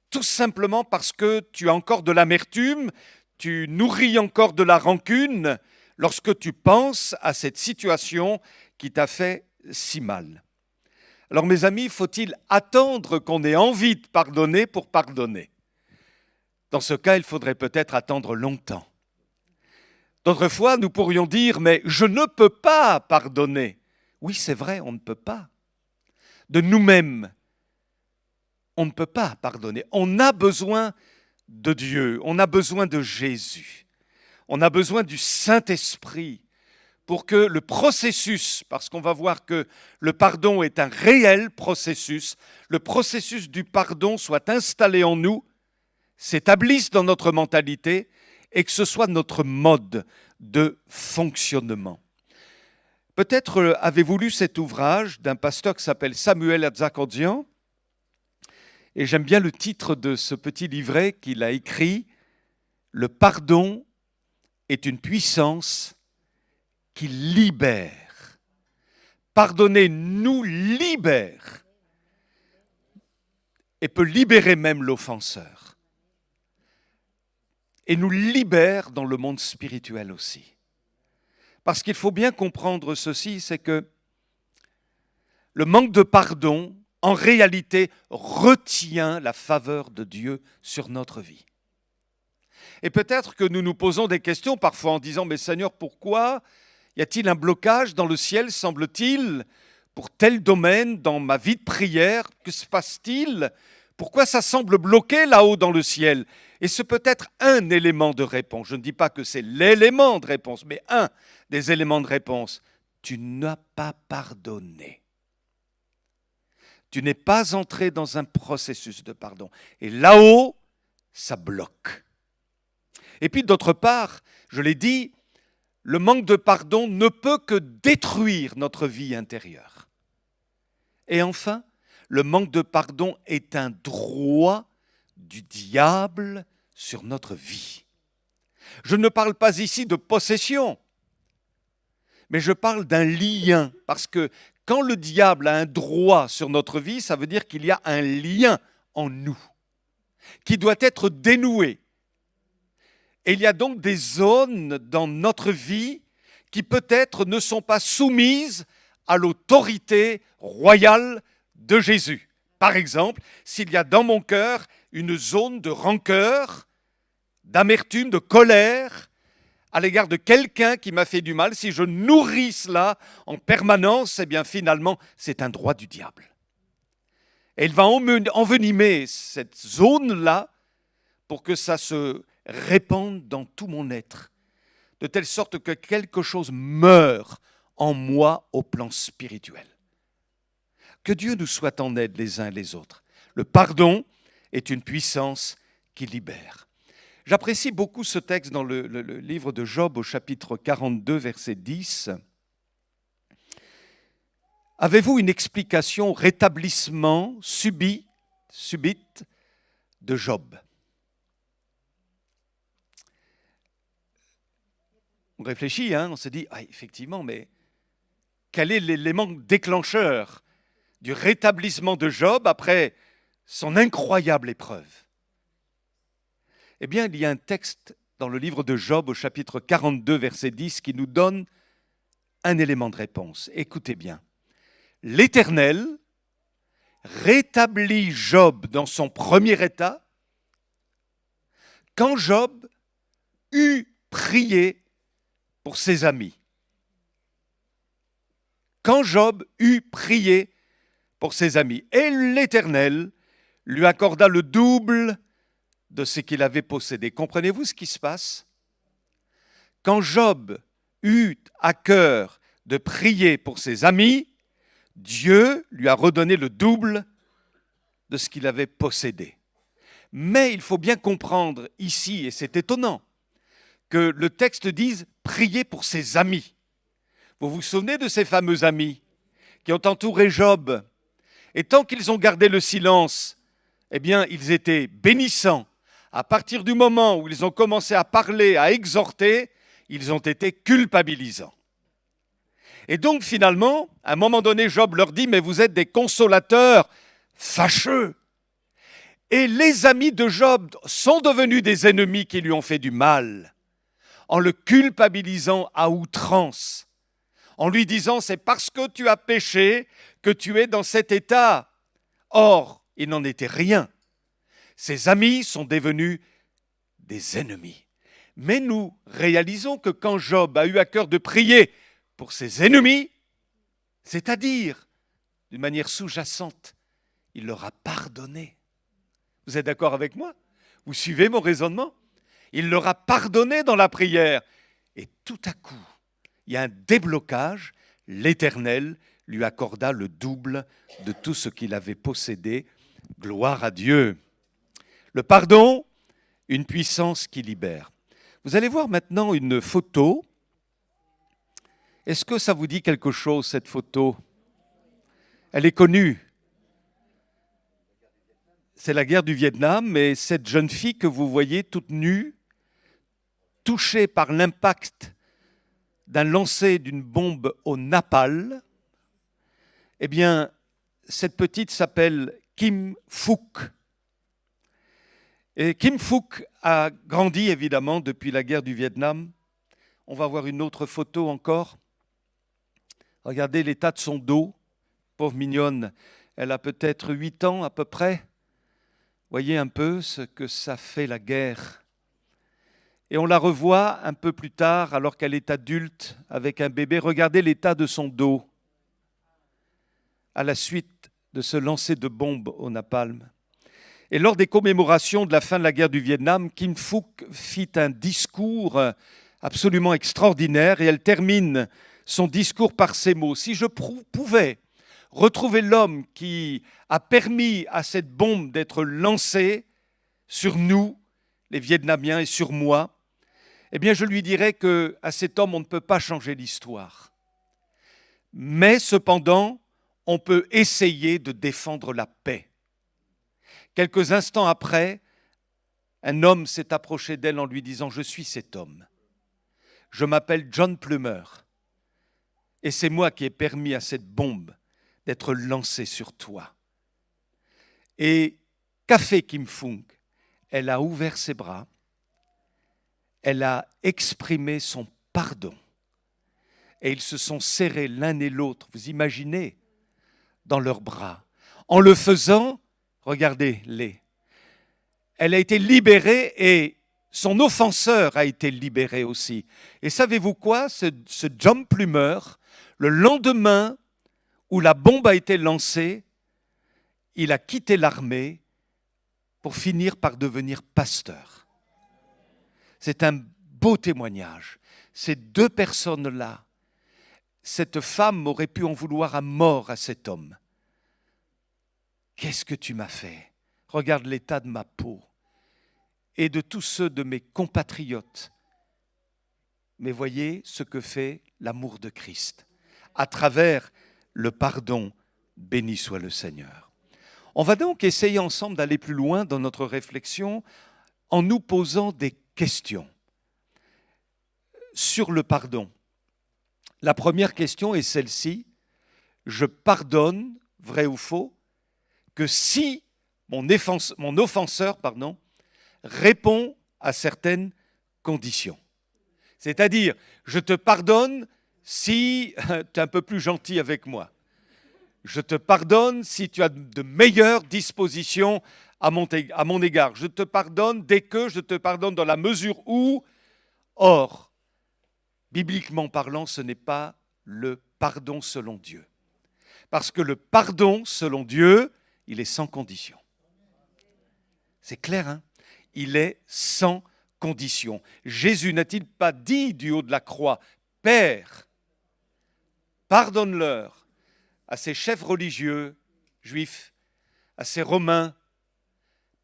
tout simplement parce que tu as encore de l'amertume, tu nourris encore de la rancune lorsque tu penses à cette situation qui t'a fait si mal. Alors mes amis, faut-il attendre qu'on ait envie de pardonner pour pardonner? Dans ce cas, il faudrait peut-être attendre longtemps. D'autres fois, nous pourrions dire, mais je ne peux pas pardonner. Oui, c'est vrai, on ne peut pas. De nous-mêmes, on ne peut pas pardonner. On a besoin de Dieu, on a besoin de Jésus, on a besoin du Saint-Esprit pour que le processus, parce qu'on va voir que le pardon est un réel processus, le processus du pardon soit installé en nous, s'établisse dans notre mentalité et que ce soit notre mode de fonctionnement. Peut-être avez-vous lu cet ouvrage d'un pasteur qui s'appelle Samuel Hatzakodian, et j'aime bien le titre de ce petit livret qu'il a écrit, « Le pardon est une puissance qui libère. » Pardonner nous libère et peut libérer même l'offenseur. Et nous libère dans le monde spirituel aussi. Parce qu'il faut bien comprendre ceci, c'est que le manque de pardon, en réalité, retient la faveur de Dieu sur notre vie. Et peut-être que nous nous posons des questions parfois en disant « Mais Seigneur, pourquoi y a-t-il un blocage dans le ciel, semble-t-il, pour tel domaine dans ma vie de prière? Que se passe-t-il? Pourquoi ça semble bloqué là-haut dans le ciel ?» Et c'est peut-être un élément de réponse. Je ne dis pas que c'est l'élément de réponse, mais un des éléments de réponse. Tu n'as pas pardonné. Tu n'es pas entré dans un processus de pardon. Et là-haut, ça bloque. Et puis d'autre part, je l'ai dit, le manque de pardon ne peut que détruire notre vie intérieure. Et enfin, le manque de pardon est un droit du diable sur notre vie. Je ne parle pas ici de possession, mais je parle d'un lien, parce que quand le diable a un droit sur notre vie, ça veut dire qu'il y a un lien en nous qui doit être dénoué. Et il y a donc des zones dans notre vie qui peut-être ne sont pas soumises à l'autorité royale de Jésus. Par exemple, s'il y a dans mon cœur une zone de rancœur, d'amertume, de colère à l'égard de quelqu'un qui m'a fait du mal, si je nourris cela en permanence, eh bien finalement, c'est un droit du diable. Et il va envenimer cette zone-là pour que ça se répande dans tout mon être, de telle sorte que quelque chose meure en moi au plan spirituel. Que Dieu nous soit en aide les uns et les autres. Le pardon est une puissance qui libère. J'apprécie beaucoup ce texte dans le livre de Job au chapitre 42, verset 10. Avez-vous une explication au rétablissement subite de Job? On réfléchit, on se dit, effectivement, mais quel est l'élément déclencheur du rétablissement de Job après son incroyable épreuve? Eh bien, il y a un texte dans le livre de Job au chapitre 42, verset 10, qui nous donne un élément de réponse. Écoutez bien. L'Éternel rétablit Job dans son premier état quand Job eut prié pour ses amis. Quand Job eut prié pour ses amis. Et l'Éternel lui accorda le double de ce qu'il avait possédé. Comprenez-vous ce qui se passe? Quand Job eut à cœur de prier pour ses amis, Dieu lui a redonné le double de ce qu'il avait possédé. Mais il faut bien comprendre ici, et c'est étonnant, que le texte dise « prier pour ses amis ». Vous vous souvenez de ces fameux amis qui ont entouré Job? Et tant qu'ils ont gardé le silence, eh bien, ils étaient bénissants. À partir du moment où ils ont commencé à parler, à exhorter, ils ont été culpabilisants. Et donc, finalement, à un moment donné, Job leur dit « Mais vous êtes des consolateurs fâcheux ». Et les amis de Job sont devenus des ennemis qui lui ont fait du mal, en le culpabilisant à outrance, en lui disant « C'est parce que tu as péché que tu es dans cet état ». Or, il n'en était rien. Ses amis sont devenus des ennemis. Mais nous réalisons que quand Job a eu à cœur de prier pour ses ennemis, c'est-à-dire d'une manière sous-jacente, il leur a pardonné. Vous êtes d'accord avec moi? Vous suivez mon raisonnement? Il leur a pardonné dans la prière. Et tout à coup, il y a un déblocage. L'Éternel lui accorda le double de tout ce qu'il avait possédé. Gloire à Dieu. Le pardon, une puissance qui libère. Vous allez voir maintenant une photo. Est-ce que ça vous dit quelque chose, cette photo? Elle est connue. C'est la guerre du Vietnam, et cette jeune fille que vous voyez toute nue, touchée par l'impact d'un lancer d'une bombe au napalm, eh bien, cette petite s'appelle Kim Phuc. Et Kim Phuc a grandi évidemment depuis la guerre du Vietnam. On va voir une autre photo encore. Regardez l'état de son dos. Pauvre mignonne, elle a peut-être 8 ans à peu près. Voyez un peu ce que ça fait la guerre. Et on la revoit un peu plus tard, alors qu'elle est adulte, avec un bébé. Regardez l'état de son dos, à la suite de ce lancer de bombes au napalm. Et lors des commémorations de la fin de la guerre du Vietnam, Kim Phuc fit un discours absolument extraordinaire, et elle termine son discours par ces mots. Si je pouvais retrouver l'homme qui a permis à cette bombe d'être lancée sur nous, les Vietnamiens, et sur moi, eh bien je lui dirais qu'à cet homme, on ne peut pas changer l'histoire. Mais cependant, on peut essayer de défendre la paix. Quelques instants après, un homme s'est approché d'elle en lui disant « Je suis cet homme. Je m'appelle John Plummer. Et c'est moi qui ai permis à cette bombe d'être lancée sur toi. » Et qu'a fait Kim Phuc? Elle a ouvert ses bras, elle a exprimé son pardon. Et ils se sont serrés l'un et l'autre, vous imaginez, dans leurs bras. En le faisant, regardez-les, elle a été libérée et son offenseur a été libéré aussi. Et savez-vous quoi? Ce John Plummer, le lendemain où la bombe a été lancée, il a quitté l'armée pour finir par devenir pasteur. C'est un beau témoignage. Ces deux personnes-là, cette femme aurait pu en vouloir à mort à cet homme. Qu'est-ce que tu m'as fait? Regarde l'état de ma peau et de tous ceux de mes compatriotes. Mais voyez ce que fait l'amour de Christ à travers le pardon. Béni soit le Seigneur. On va donc essayer ensemble d'aller plus loin dans notre réflexion en nous posant des questions sur le pardon. La première question est celle-ci. Je pardonne, vrai ou faux, que si mon offenseur répond à certaines conditions. C'est-à-dire, je te pardonne si tu es un peu plus gentil avec moi. Je te pardonne si tu as de meilleures dispositions à mon égard. Je te pardonne dès que je te pardonne dans la mesure où. Or, bibliquement parlant, ce n'est pas le pardon selon Dieu. Parce que le pardon selon Dieu, il est sans condition. C'est clair, hein? Il est sans condition. Jésus n'a-t-il pas dit du haut de la croix, « Père, pardonne-leur à ces chefs religieux juifs, à ces Romains,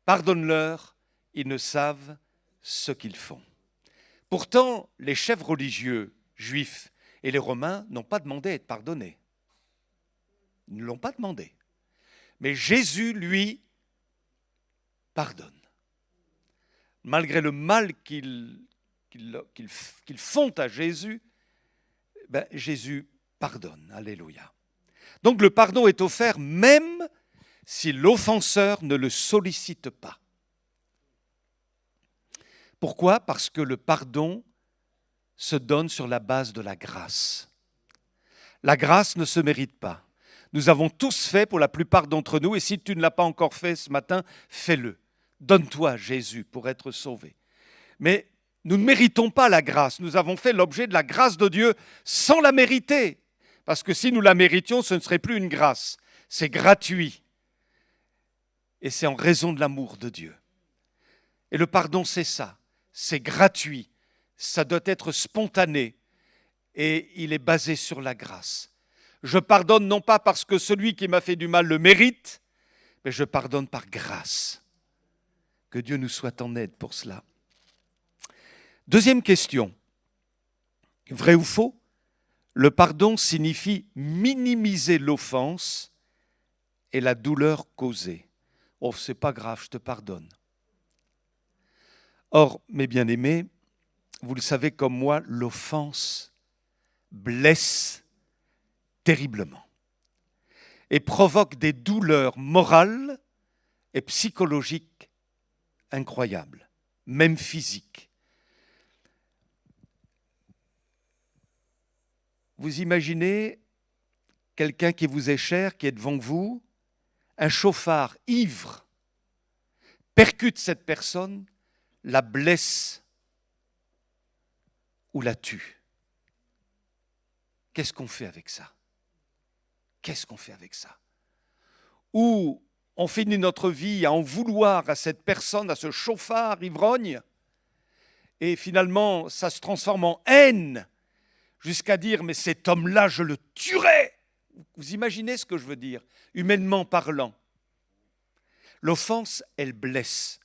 pardonne-leur, ils ne savent ce qu'ils font. » Pourtant, les chefs religieux juifs et les Romains n'ont pas demandé à être pardonnés. Ils ne l'ont pas demandé. Mais Jésus, lui, pardonne. Malgré le mal qu'ils font à Jésus, Jésus pardonne. Alléluia. Donc le pardon est offert même si l'offenseur ne le sollicite pas. Pourquoi? Parce que le pardon se donne sur la base de la grâce. La grâce ne se mérite pas. Nous avons tous fait pour la plupart d'entre nous, et si tu ne l'as pas encore fait ce matin, fais-le. Donne-toi Jésus pour être sauvé. Mais nous ne méritons pas la grâce. Nous avons fait l'objet de la grâce de Dieu sans la mériter. Parce que si nous la méritions, ce ne serait plus une grâce. C'est gratuit. et c'est en raison de l'amour de Dieu. Et le pardon, c'est ça, c'est gratuit, ça doit être spontané et il est basé sur la grâce. Je pardonne non pas parce que celui qui m'a fait du mal le mérite, mais je pardonne par grâce. Que Dieu nous soit en aide pour cela. Deuxième question, vrai ou faux? Le pardon signifie minimiser l'offense et la douleur causée. Oh, c'est pas grave, je te pardonne. Or, mes bien-aimés, vous le savez comme moi, l'offense blesse terriblement et provoque des douleurs morales et psychologiques incroyables, même physiques. Vous imaginez quelqu'un qui vous est cher, qui est devant vous, un chauffard ivre percute cette personne, la blesse ou la tue. Qu'est-ce qu'on fait avec ça? Qu'est-ce qu'on fait avec ça? Ou on finit notre vie à en vouloir à cette personne, à ce chauffard ivrogne, et finalement ça se transforme en haine, jusqu'à dire mais cet homme-là je le tuerai. Vous imaginez ce que je veux dire, humainement parlant? L'offense, elle blesse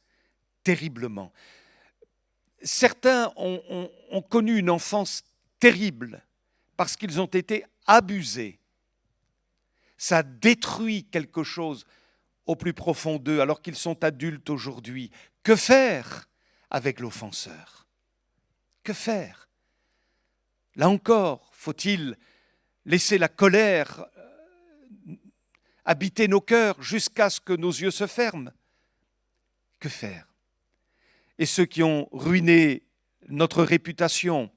terriblement. Certains ont connu une enfance terrible parce qu'ils ont été abusés. Ça détruit quelque chose au plus profond d'eux alors qu'ils sont adultes aujourd'hui. Que faire avec l'offenseur? Que faire? Là encore, faut-il laisser la colère habiter nos cœurs jusqu'à ce que nos yeux se ferment? Que faire? Et ceux qui ont ruiné notre réputation,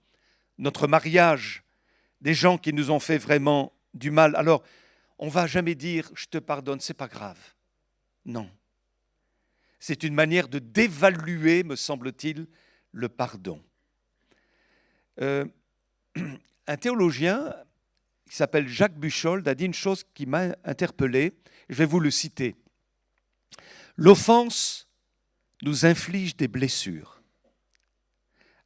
notre mariage, des gens qui nous ont fait vraiment du mal, alors on ne va jamais dire « je te pardonne, c'est pas grave ». Non. C'est une manière de dévaluer, me semble-t-il, le pardon. Un théologien qui s'appelle Jacques Buchold a dit une chose qui m'a interpellé, je vais vous le citer. L'offense nous inflige des blessures.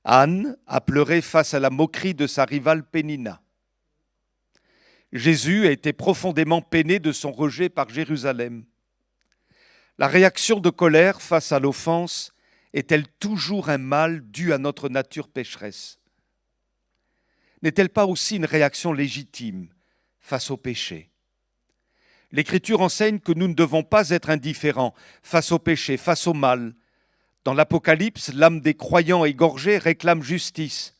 Anne a pleuré face à la moquerie de sa rivale Pénina. Jésus a été profondément peiné de son rejet par Jérusalem. La réaction de colère face à l'offense est-elle toujours un mal dû à notre nature pécheresse? N'est-elle pas aussi une réaction légitime face au péché? L'Écriture enseigne que nous ne devons pas être indifférents face au péché, face au mal. Dans l'Apocalypse, l'âme des croyants égorgés réclame justice.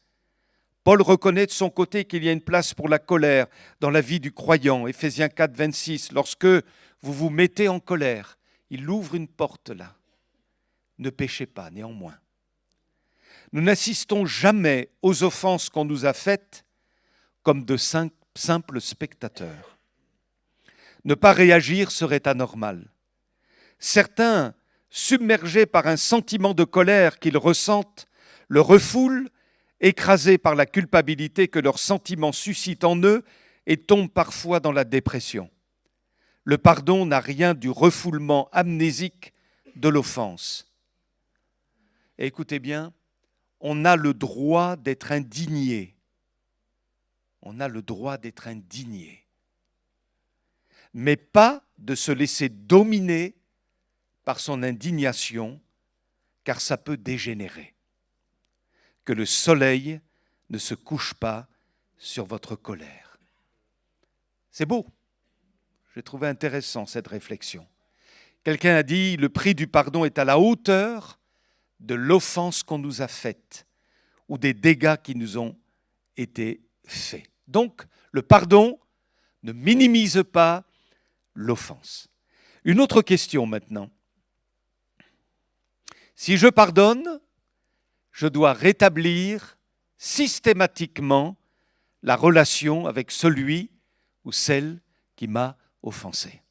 Paul reconnaît de son côté qu'il y a une place pour la colère dans la vie du croyant. Éphésiens 4, 26, lorsque vous vous mettez en colère, il ouvre une porte là. Ne péchez pas néanmoins. Nous n'assistons jamais aux offenses qu'on nous a faites comme de simples spectateurs. Ne pas réagir serait anormal. Certains, submergés par un sentiment de colère qu'ils ressentent, le refoulent, écrasés par la culpabilité que leurs sentiments suscitent en eux et tombent parfois dans la dépression. Le pardon n'a rien du refoulement amnésique de l'offense. Et écoutez bien, on a le droit d'être indigné. On a le droit d'être indigné. Mais pas de se laisser dominer par son indignation, car ça peut dégénérer. Que le soleil ne se couche pas sur votre colère. C'est beau. J'ai trouvé intéressant cette réflexion. Quelqu'un a dit, le prix du pardon est à la hauteur de l'offense qu'on nous a faite ou des dégâts qui nous ont été faits. Donc, le pardon ne minimise pas l'offense. Une autre question maintenant. Si je pardonne, je dois rétablir systématiquement la relation avec celui ou celle qui m'a offensé.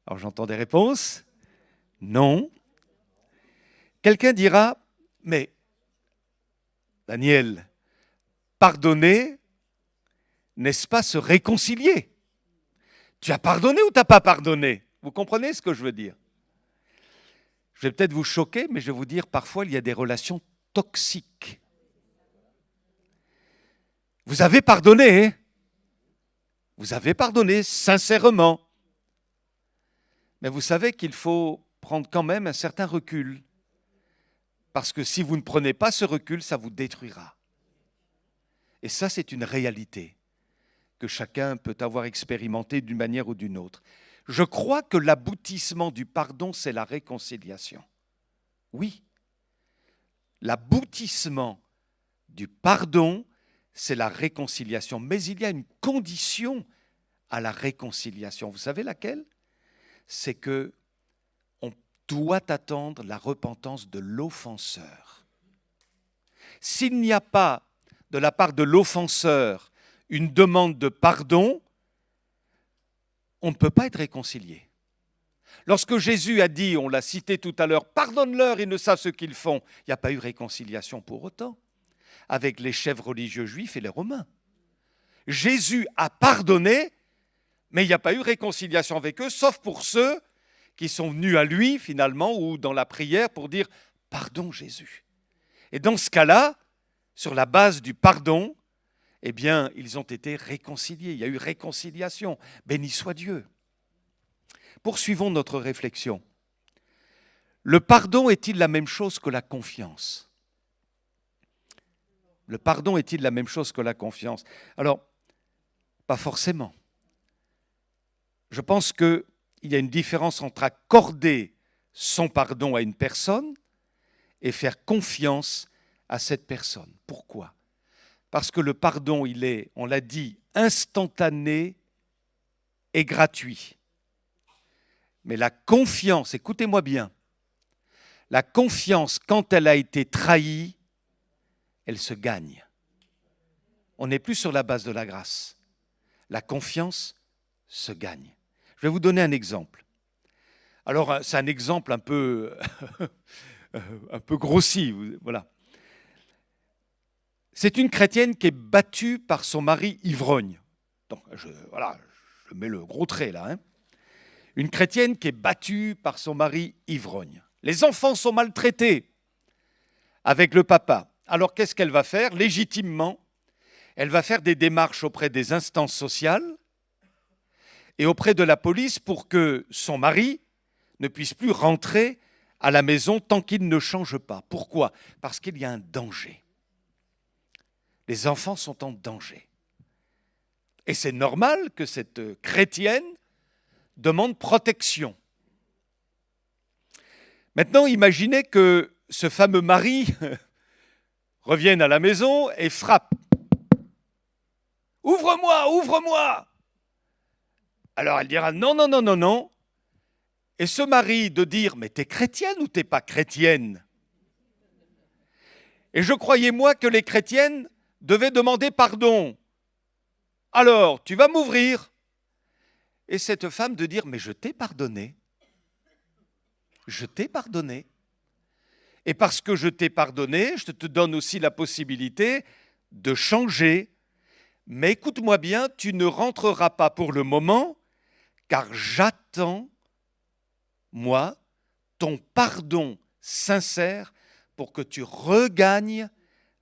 Alors j'entends des réponses. Non. Quelqu'un dira, mais Daniel, pardonner, n'est-ce pas se réconcilier? Tu as pardonné ou tu n'as pas pardonné? Vous comprenez ce que je veux dire? Je vais peut-être vous choquer, mais je vais vous dire, parfois, il y a des relations toxiques. Vous avez pardonné, hein? Vous avez pardonné sincèrement. Mais vous savez qu'il faut prendre quand même un certain recul. Parce que si vous ne prenez pas ce recul, ça vous détruira. Et ça, c'est une réalité que chacun peut avoir expérimentée d'une manière ou d'une autre. Je crois que l'aboutissement du pardon, c'est la réconciliation. Oui, l'aboutissement du pardon, c'est la réconciliation. Mais il y a une condition à la réconciliation. Vous savez laquelle? C'est que on doit attendre la repentance de l'offenseur. S'il n'y a pas de la part de l'offenseur une demande de pardon, on ne peut pas être réconcilié. Lorsque Jésus a dit, on l'a cité tout à l'heure, pardonne-leur, ils ne savent ce qu'ils font, il n'y a pas eu réconciliation pour autant avec les chefs religieux juifs et les Romains. Jésus a pardonné, mais il n'y a pas eu réconciliation avec eux, sauf pour ceux qui sont venus à lui finalement ou dans la prière pour dire « Pardon Jésus ». Et dans ce cas-là, sur la base du pardon, eh bien, ils ont été réconciliés. Il y a eu réconciliation. Béni soit Dieu. Poursuivons notre réflexion. Le pardon est-il la même chose que la confiance? Le pardon est-il la même chose que la confiance? Alors, pas forcément. Je pense qu'il y a une différence entre accorder son pardon à une personne et faire confiance à cette personne. Pourquoi? Parce que le pardon, il est, on l'a dit, instantané et gratuit. Mais la confiance, écoutez-moi bien, la confiance, quand elle a été trahie, elle se gagne. On n'est plus sur la base de la grâce. La confiance se gagne. Je vais vous donner un exemple. Alors, c'est un exemple un peu, un peu grossi, voilà. C'est une chrétienne qui est battue par son mari ivrogne. Donc, je mets le gros trait là. Hein. Une chrétienne qui est battue par son mari ivrogne. Les enfants sont maltraités avec le papa. Alors, qu'est-ce qu'elle va faire? Légitimement, elle va faire des démarches auprès des instances sociales et auprès de la police pour que son mari ne puisse plus rentrer à la maison tant qu'il ne change pas. Pourquoi? Parce qu'il y a un danger. Les enfants sont en danger. Et c'est normal que cette chrétienne demande protection. Maintenant, imaginez que ce fameux mari revienne à la maison et frappe. « Ouvre-moi, ouvre-moi !» Alors elle dira « Non, non, non, non, non !» Et ce mari de dire « Mais t'es chrétienne ou t'es pas chrétienne ?» Et je croyais, moi, que les chrétiennes devaient demander pardon. Alors, tu vas m'ouvrir. Et cette femme de dire « Mais je t'ai pardonné. Je t'ai pardonné. Et parce que je t'ai pardonné, je te donne aussi la possibilité de changer. Mais écoute-moi bien, tu ne rentreras pas pour le moment, car j'attends, moi, ton pardon sincère pour que tu regagnes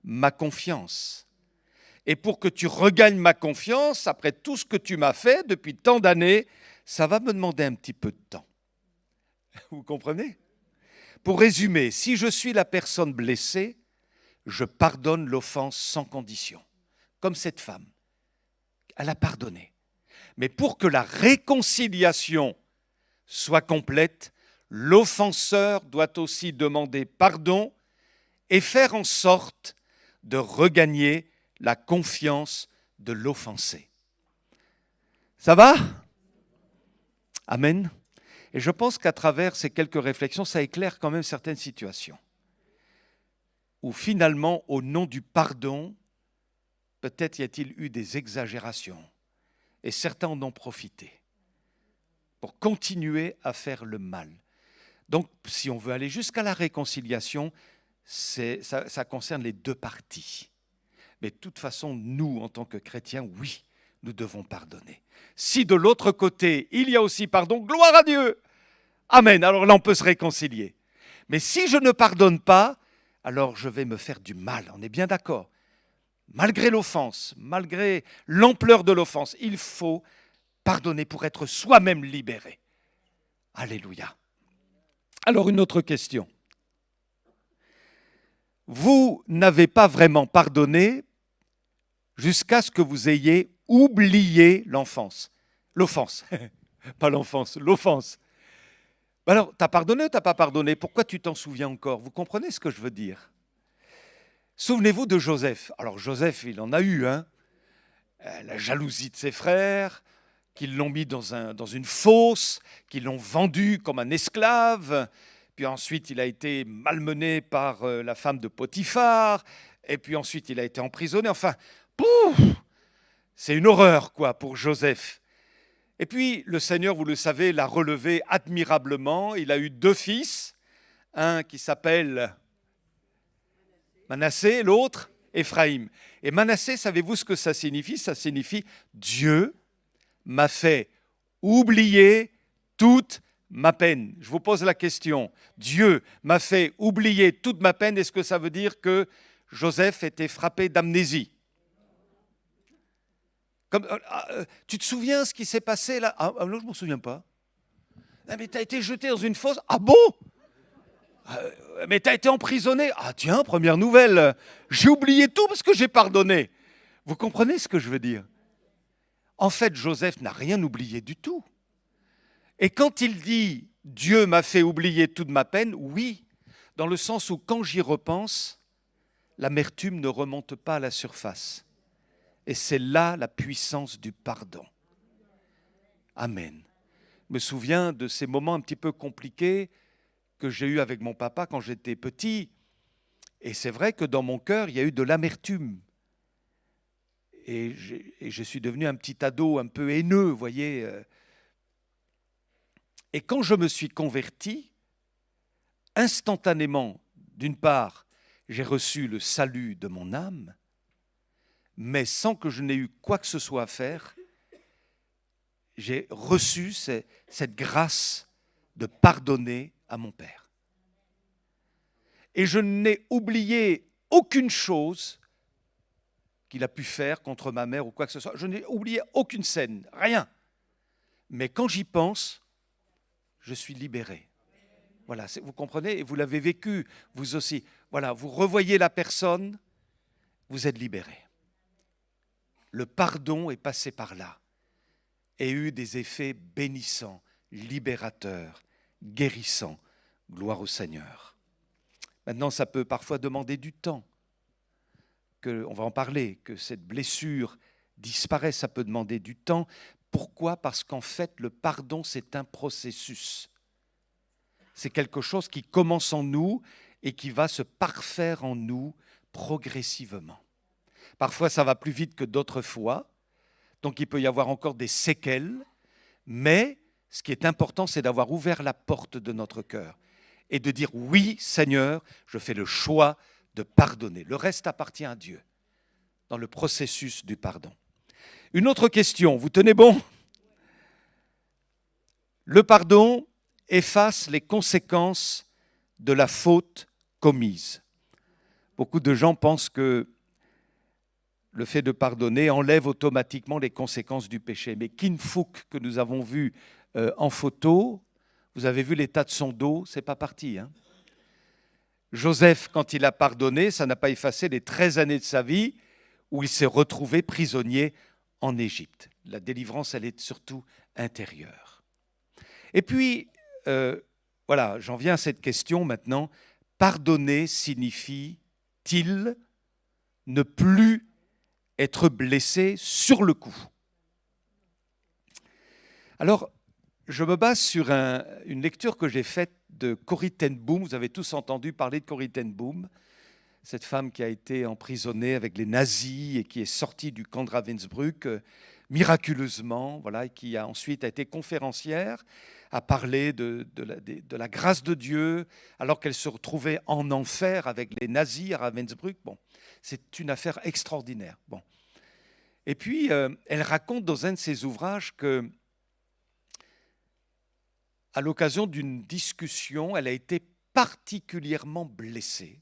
ma confiance. Et pour que tu regagnes ma confiance, après tout ce que tu m'as fait depuis tant d'années, ça va me demander un petit peu de temps. Vous comprenez? Pour résumer, si je suis la personne blessée, je pardonne l'offense sans condition, comme cette femme. Elle a pardonné. Mais pour que la réconciliation soit complète, l'offenseur doit aussi demander pardon et faire en sorte de regagner la confiance de l'offensé. Ça va? Amen. Et je pense qu'à travers ces quelques réflexions, ça éclaire quand même certaines situations où finalement, au nom du pardon, peut-être y a-t-il eu des exagérations et certains en ont profité pour continuer à faire le mal. Donc, si on veut aller jusqu'à la réconciliation, ça concerne les deux parties. Mais de toute façon, nous, en tant que chrétiens, oui, nous devons pardonner. Si de l'autre côté, il y a aussi pardon, gloire à Dieu. Amen. Alors là, on peut se réconcilier. Mais si je ne pardonne pas, alors je vais me faire du mal. On est bien d'accord. Malgré l'offense, malgré l'ampleur de l'offense, il faut pardonner pour être soi-même libéré. Alléluia. Alors une autre question. Vous n'avez pas vraiment pardonné jusqu'à ce que vous ayez oublié l'offense. Pas l'enfance, l'offense. Alors, t'as pardonné ou t'as pas pardonné? Pourquoi tu t'en souviens encore? Vous comprenez ce que je veux dire? Souvenez-vous de Joseph. Alors Joseph, il en a eu, hein. La jalousie de ses frères, qu'ils l'ont mis dans une fosse, qu'ils l'ont vendu comme un esclave. Puis ensuite, il a été malmené par la femme de Potiphar. Et puis ensuite, il a été emprisonné. Enfin, pouf, c'est une horreur, quoi, pour Joseph. Et puis, le Seigneur, vous le savez, l'a relevé admirablement. Il a eu 2 fils, un qui s'appelle Manassé, l'autre Éphraïm. Et Manassé, savez-vous ce que ça signifie? Ça signifie « Dieu m'a fait oublier toute ma peine ». Je vous pose la question. Dieu m'a fait oublier toute ma peine. Est-ce que ça veut dire que Joseph était frappé d'amnésie? Tu te souviens ce qui s'est passé là? Ah non, je ne m'en souviens pas. Ah, mais tu as été jeté dans une fosse? Ah bon? Mais tu as été emprisonné? Ah tiens, première nouvelle. J'ai oublié tout parce que j'ai pardonné. Vous comprenez ce que je veux dire? En fait, Joseph n'a rien oublié du tout. Et quand il dit « Dieu m'a fait oublier toute ma peine », oui, dans le sens où quand j'y repense, l'amertume ne remonte pas à la surface. Et c'est là la puissance du pardon. Amen. Je me souviens de ces moments un petit peu compliqués que j'ai eus avec mon papa quand j'étais petit. Et c'est vrai que dans mon cœur, il y a eu de l'amertume. Et je suis devenu un petit ado un peu haineux, vous voyez. Et quand je me suis converti, instantanément, d'une part, j'ai reçu le salut de mon âme, mais sans que je n'ai eu quoi que ce soit à faire, j'ai reçu cette grâce de pardonner à mon Père. Et je n'ai oublié aucune chose qu'il a pu faire contre ma mère ou quoi que ce soit. Je n'ai oublié aucune scène, rien. Mais quand j'y pense, je suis libéré. Voilà, vous comprenez? Et vous l'avez vécu, vous aussi. Voilà, vous revoyez la personne, vous êtes libéré. Le pardon est passé par là et eu des effets bénissants, libérateurs, guérissants. Gloire au Seigneur. Maintenant, ça peut parfois demander du temps. On va en parler, que cette blessure disparaisse, ça peut demander du temps. Pourquoi? Parce qu'en fait, le pardon, c'est un processus. C'est quelque chose qui commence en nous et qui va se parfaire en nous progressivement. Parfois, ça va plus vite que d'autres fois, donc il peut y avoir encore des séquelles, mais ce qui est important, c'est d'avoir ouvert la porte de notre cœur et de dire « Oui, Seigneur, je fais le choix de pardonner ». Le reste appartient à Dieu dans le processus du pardon. Une autre question, vous tenez bon? Le pardon efface les conséquences de la faute commise. Beaucoup de gens pensent que le fait de pardonner enlève automatiquement les conséquences du péché. Mais Kim Fook, que nous avons vu en photo, vous avez vu l'état de son dos, c'est pas parti. Hein. Joseph, quand il a pardonné, ça n'a pas effacé les 13 années de sa vie où il s'est retrouvé prisonnier en Égypte. La délivrance, elle est surtout intérieure. Et puis, voilà, j'en viens à cette question maintenant. Pardonner signifie-t-il ne plus être blessé sur le coup? Alors, je me base sur une lecture que j'ai faite de Corrie ten Boom. Vous avez tous entendu parler de Corrie ten Boom, cette femme qui a été emprisonnée avec les nazis et qui est sortie du camp de Ravensbrück miraculeusement, voilà, et qui a ensuite été conférencière, a parlé de la grâce de Dieu alors qu'elle se retrouvait en enfer avec les nazis à Ravensbrück. Bon, c'est une affaire extraordinaire. Bon. Et puis, elle raconte dans un de ses ouvrages que, à l'occasion d'une discussion, elle a été particulièrement blessée,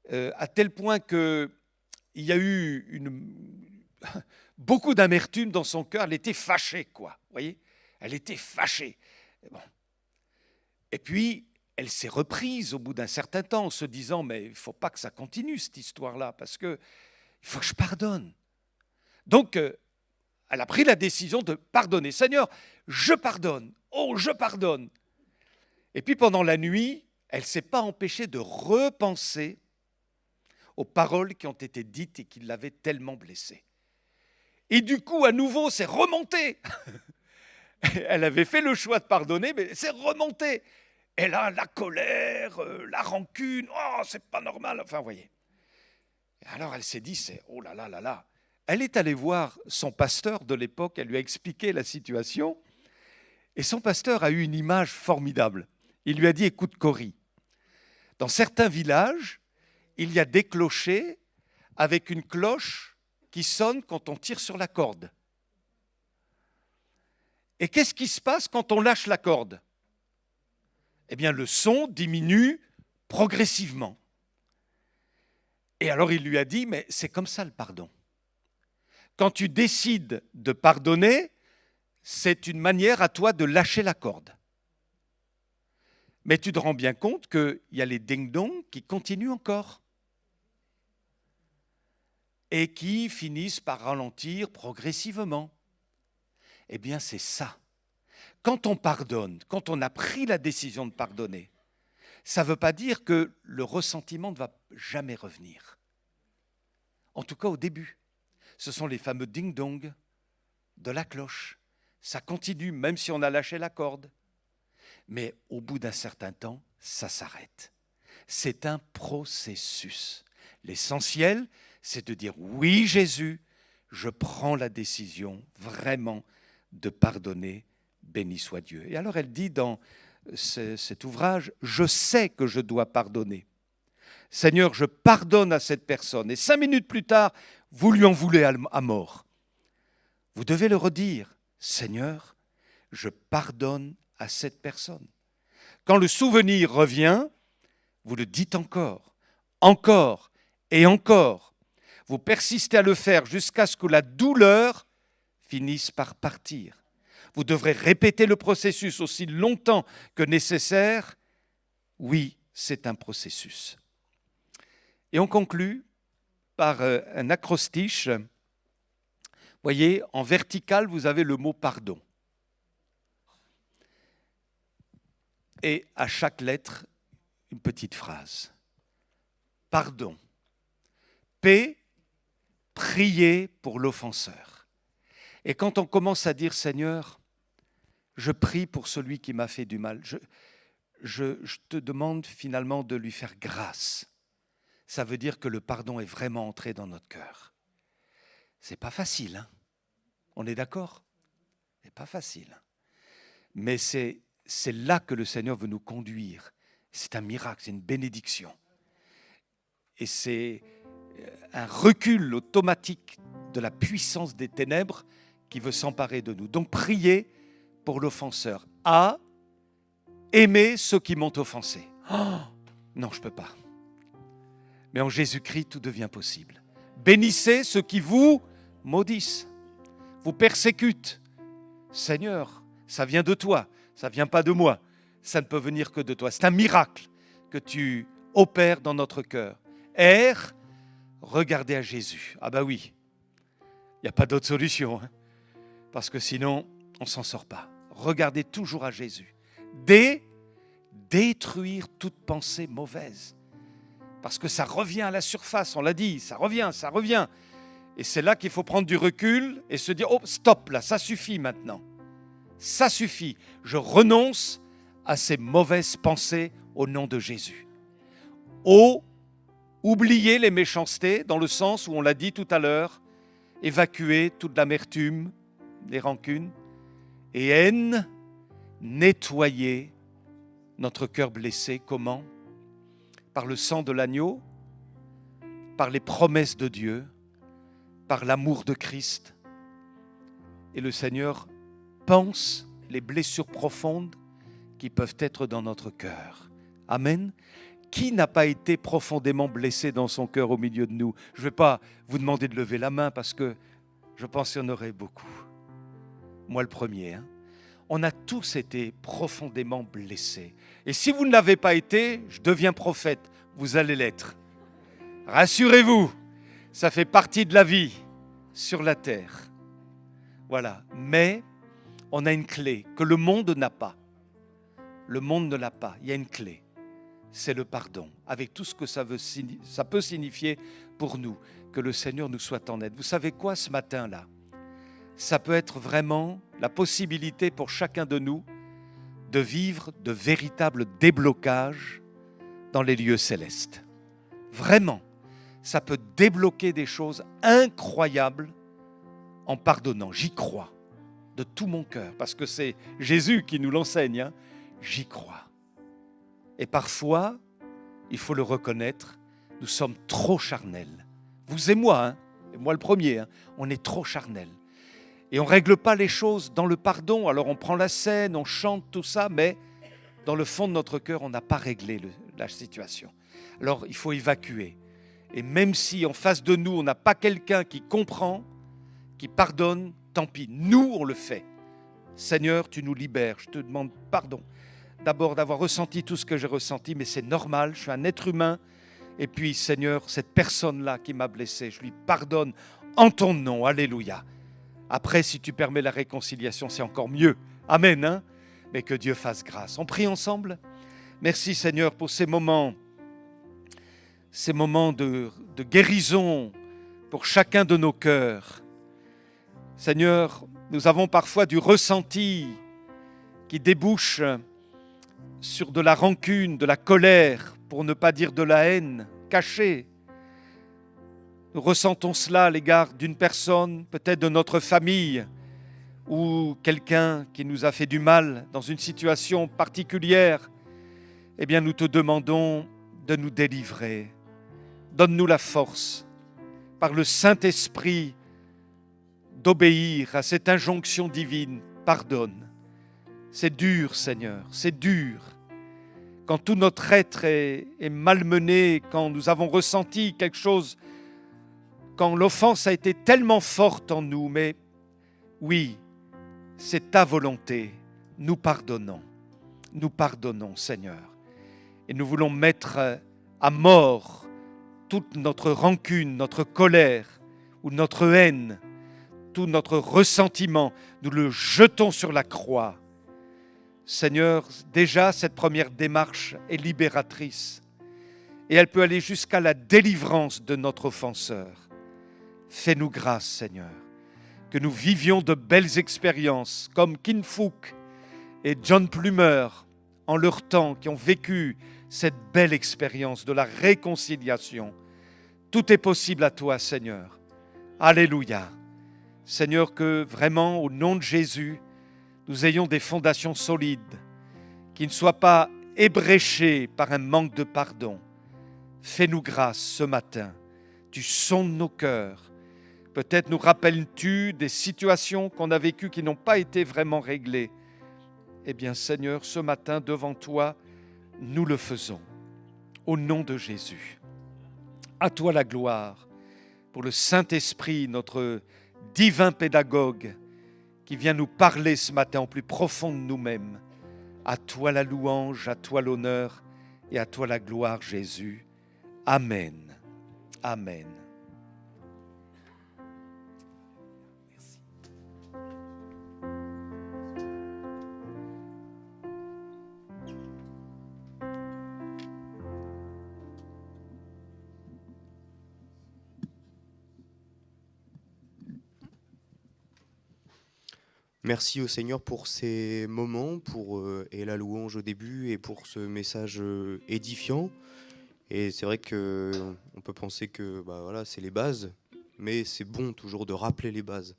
à tel point qu'il y a eu beaucoup d'amertume dans son cœur. Elle était fâchée, quoi. Vous voyez ? Elle était fâchée. Bon. Et puis, elle s'est reprise au bout d'un certain temps en se disant « Mais il ne faut pas que ça continue, cette histoire-là, parce qu'il faut que je pardonne. » Donc, elle a pris la décision de pardonner. « Seigneur, je pardonne. Oh, je pardonne. » Et puis, pendant la nuit, elle ne s'est pas empêchée de repenser aux paroles qui ont été dites et qui l'avaient tellement blessée. Et du coup, à nouveau, c'est remonté. Elle avait fait le choix de pardonner, mais c'est remonté. Elle a la colère, la rancune. Oh, c'est pas normal. Enfin, vous voyez. Alors, elle s'est dit, oh là là là là. Elle est allée voir son pasteur de l'époque. Elle lui a expliqué la situation. Et son pasteur a eu une image formidable. Il lui a dit, écoute, Cory, dans certains villages, il y a des clochers avec une cloche qui sonne quand on tire sur la corde. Et qu'est-ce qui se passe quand on lâche la corde ? Eh bien, le son diminue progressivement. Et alors, il lui a dit, mais c'est comme ça le pardon. Quand tu décides de pardonner, c'est une manière à toi de lâcher la corde. Mais tu te rends bien compte qu'il y a les ding-dong qui continuent encore et qui finissent par ralentir progressivement. Eh bien, c'est ça. Quand on pardonne, quand on a pris la décision de pardonner, ça ne veut pas dire que le ressentiment ne va jamais revenir. En tout cas, au début. Ce sont les fameux ding-dong de la cloche. Ça continue, même si on a lâché la corde. Mais au bout d'un certain temps, ça s'arrête. C'est un processus. L'essentiel, c'est de dire « Oui, Jésus, je prends la décision vraiment de pardonner, béni soit Dieu. » Et alors elle dit dans cet ouvrage « Je sais que je dois pardonner. Seigneur, je pardonne à cette personne. » Et 5 minutes plus tard, vous lui en voulez à mort. Vous devez le redire « Seigneur, je pardonne à cette personne. » Quand le souvenir revient, vous le dites encore et encore. Vous persistez à le faire jusqu'à ce que la douleur finisse par partir. Vous devrez répéter le processus aussi longtemps que nécessaire. Oui, c'est un processus. Et on conclut par un acrostiche. Vous voyez, en vertical, vous avez le mot pardon. Et à chaque lettre, une petite phrase. Pardon. P, prier pour l'offenseur. Et quand on commence à dire, Seigneur, je prie pour celui qui m'a fait du mal, je te demande finalement de lui faire grâce. Ça veut dire que le pardon est vraiment entré dans notre cœur. C'est pas facile, hein ? On est d'accord ? C'est pas facile. Mais c'est là que le Seigneur veut nous conduire. C'est un miracle, c'est une bénédiction. Et c'est un recul automatique de la puissance des ténèbres qui veut s'emparer de nous. Donc priez pour l'offenseur. A, aimer ceux qui m'ont offensé. Oh, non, je ne peux pas. Mais en Jésus-Christ, tout devient possible. Bénissez ceux qui vous maudissent, vous persécutent. Seigneur, ça vient de toi, ça ne vient pas de moi. Ça ne peut venir que de toi. C'est un miracle que tu opères dans notre cœur. R, regardez à Jésus. Ah ben oui, il n'y a pas d'autre solution, hein, parce que sinon, on ne s'en sort pas. Regardez toujours à Jésus. D, détruire toute pensée mauvaise. Parce que ça revient à la surface, on l'a dit, ça revient. Et c'est là qu'il faut prendre du recul et se dire, oh, stop, là, ça suffit maintenant. Ça suffit. Je renonce à ces mauvaises pensées au nom de Jésus. O, oublier les méchancetés, dans le sens où on l'a dit tout à l'heure, évacuer toute l'amertume, les rancunes. Et N, nettoyer notre cœur blessé. Comment ? Par le sang de l'agneau, par les promesses de Dieu, par l'amour de Christ. Et le Seigneur pense les blessures profondes qui peuvent être dans notre cœur. Amen. Qui n'a pas été profondément blessé dans son cœur au milieu de nous? Je ne vais pas vous demander de lever la main parce que je pense qu'il y en aurait beaucoup. Moi le premier. On a tous été profondément blessés. Et si vous ne l'avez pas été, je deviens prophète. Vous allez l'être. Rassurez-vous, ça fait partie de la vie sur la terre. Voilà. Mais on a une clé que le monde n'a pas. Le monde ne l'a pas. Il y a une clé. C'est le pardon, avec tout ce que ça peut signifier pour nous, que le Seigneur nous soit en aide. Vous savez quoi, ce matin-là? Ça peut être vraiment la possibilité pour chacun de nous de vivre de véritables déblocages dans les lieux célestes. Vraiment, ça peut débloquer des choses incroyables en pardonnant. J'y crois de tout mon cœur, parce que c'est Jésus qui nous l'enseigne. J'y crois. Et parfois, il faut le reconnaître, nous sommes trop charnels. Vous et moi, et moi le premier, on est trop charnels. Et on ne règle pas les choses dans le pardon. Alors on prend la scène, on chante tout ça, mais dans le fond de notre cœur, on n'a pas réglé la situation. Alors il faut évacuer. Et même si en face de nous, on n'a pas quelqu'un qui comprend, qui pardonne, tant pis. Nous, on le fait. Seigneur, tu nous libères. Je te demande pardon. D'abord d'avoir ressenti tout ce que j'ai ressenti, mais c'est normal, je suis un être humain. Et puis, Seigneur, cette personne-là qui m'a blessé, je lui pardonne en ton nom. Alléluia. Après, si tu permets la réconciliation, c'est encore mieux. Amen. Mais que Dieu fasse grâce. On prie ensemble. Merci, Seigneur, pour ces moments de guérison pour chacun de nos cœurs. Seigneur, nous avons parfois du ressenti qui débouche sur de la rancune, de la colère, pour ne pas dire de la haine cachée. Nous ressentons cela à l'égard d'une personne, peut-être de notre famille, ou quelqu'un qui nous a fait du mal dans une situation particulière. Eh bien, nous te demandons de nous délivrer. Donne-nous la force, par le Saint-Esprit, d'obéir à cette injonction divine. Pardonne. C'est dur, Seigneur, c'est dur. Quand tout notre être est malmené, quand nous avons ressenti quelque chose, quand l'offense a été tellement forte en nous, mais oui, c'est ta volonté. Nous pardonnons, Seigneur. Et nous voulons mettre à mort toute notre rancune, notre colère ou notre haine, tout notre ressentiment. Nous le jetons sur la croix. Seigneur, déjà cette première démarche est libératrice et elle peut aller jusqu'à la délivrance de notre offenseur. Fais-nous grâce, Seigneur, que nous vivions de belles expériences comme Kin Fook et John Plumer en leur temps, qui ont vécu cette belle expérience de la réconciliation. Tout est possible à toi, Seigneur. Alléluia. Seigneur, que vraiment, au nom de Jésus, nous ayons des fondations solides, qui ne soient pas ébréchées par un manque de pardon. Fais-nous grâce ce matin. Tu sondes nos cœurs. Peut-être nous rappelles-tu des situations qu'on a vécues qui n'ont pas été vraiment réglées. Eh bien, Seigneur, ce matin, devant toi, nous le faisons. Au nom de Jésus. À toi la gloire pour le Saint-Esprit, notre divin pédagogue, qui vient nous parler ce matin au plus profond de nous-mêmes. À toi la louange, à toi l'honneur et à toi la gloire, Jésus. Amen. Amen. Merci. Merci au Seigneur pour ces moments, et la louange au début, et pour ce message édifiant. Et c'est vrai qu'on peut penser que voilà, c'est les bases, mais c'est bon toujours de rappeler les bases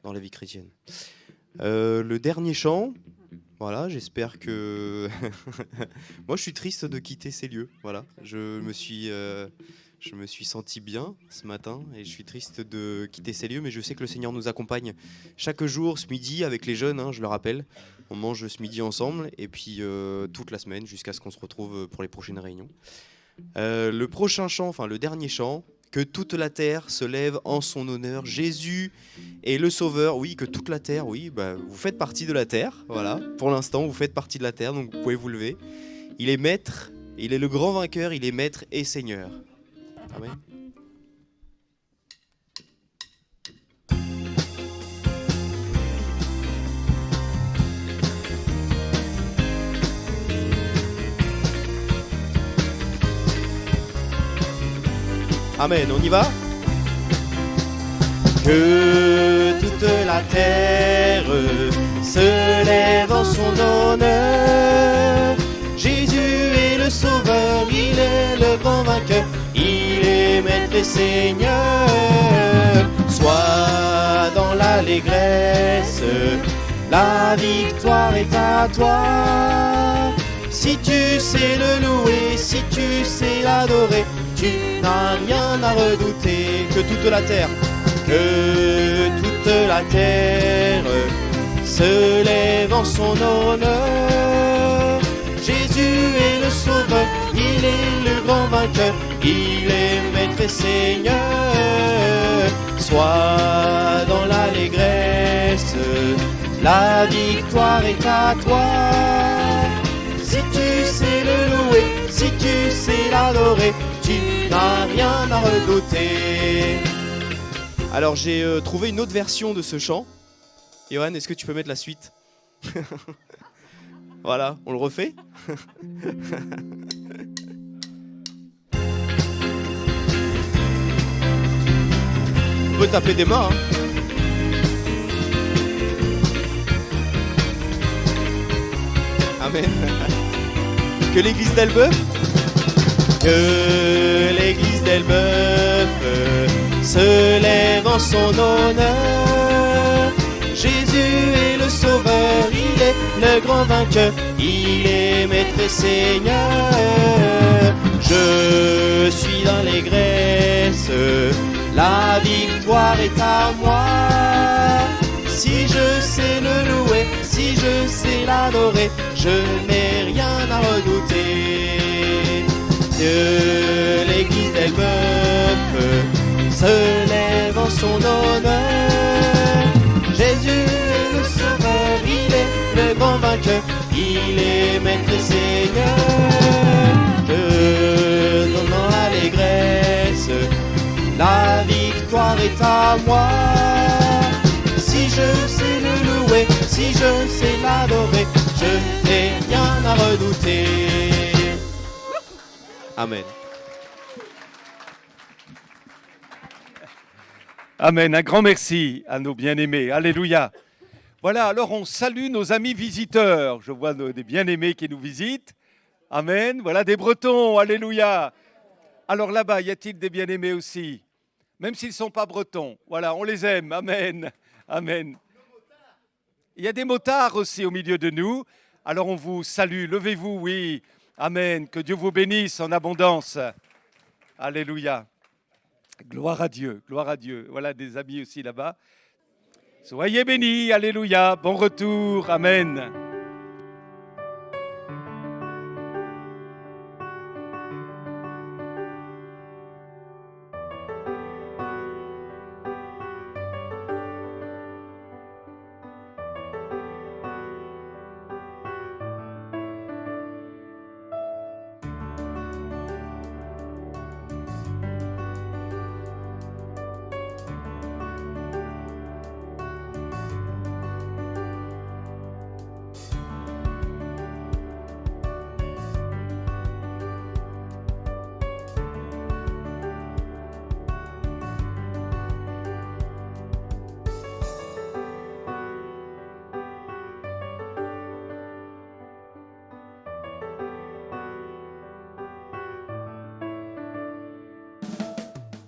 dans la vie chrétienne. Le dernier chant, voilà, j'espère que... Moi, je suis triste de quitter ces lieux. Voilà, je Je me suis senti bien ce matin et je suis triste de quitter ces lieux, mais je sais que le Seigneur nous accompagne chaque jour, ce midi, avec les jeunes, je le rappelle. On mange ce midi ensemble et puis toute la semaine jusqu'à ce qu'on se retrouve pour les prochaines réunions. Le prochain chant, enfin le dernier chant, que toute la terre se lève en son honneur. Jésus est le Sauveur. Oui, que toute la terre, oui, vous faites partie de la terre. Voilà, pour l'instant, vous faites partie de la terre, donc vous pouvez vous lever. Il est maître, il est le grand vainqueur, il est maître et Seigneur. Amen. Amen, on y va? Que toute la terre se lève en son honneur. Jésus est le Sauveur, il est le grand vainqueur, il est maître et Seigneur. Sois dans l'allégresse, la victoire est à toi. Si tu sais le louer, si tu sais l'adorer, tu n'as rien à redouter. Que toute la terre se lève en son honneur. Jésus est le Sauveur, il est le grand vainqueur, il est maître et Seigneur. Sois dans l'allégresse, la victoire est à toi. Si tu sais le louer, si tu sais l'adorer, tu n'as rien à redouter. Alors j'ai trouvé une autre version de ce chant. Johan, est-ce que tu peux mettre la suite? Voilà, on le refait. On peut taper des mains. Amen. Que l'église d'Elbeuf, se lève en son honneur. Jésus est le Sauveur, il est le grand vainqueur, il est maître et Seigneur. Je suis dans l'allégresse, la victoire est à moi. Si je sais le louer, si je sais l'adorer, je n'ai rien à redouter. Que l'église d'Elbeuf se lève en son honneur. Jésus est le Sauveur, il est le grand vainqueur, il est maître et Seigneur. Que dans l'allégresse, la victoire est à moi. Si je sais le louer, si je sais l'adorer, je n'ai rien à redouter. Amen. Amen, un grand merci à nos bien-aimés. Alléluia. Voilà, alors on salue nos amis visiteurs. Je vois des bien-aimés qui nous visitent. Amen. Voilà des Bretons. Alléluia. Alors là-bas, y a-t-il des bien-aimés aussi? Même s'ils ne sont pas bretons. Voilà, on les aime. Amen. Amen. Il y a des motards aussi au milieu de nous. Alors on vous salue. Levez-vous, oui. Amen. Que Dieu vous bénisse en abondance. Alléluia. Gloire à Dieu, gloire à Dieu. Voilà des amis aussi là-bas. Soyez bénis, alléluia. Bon retour, amen.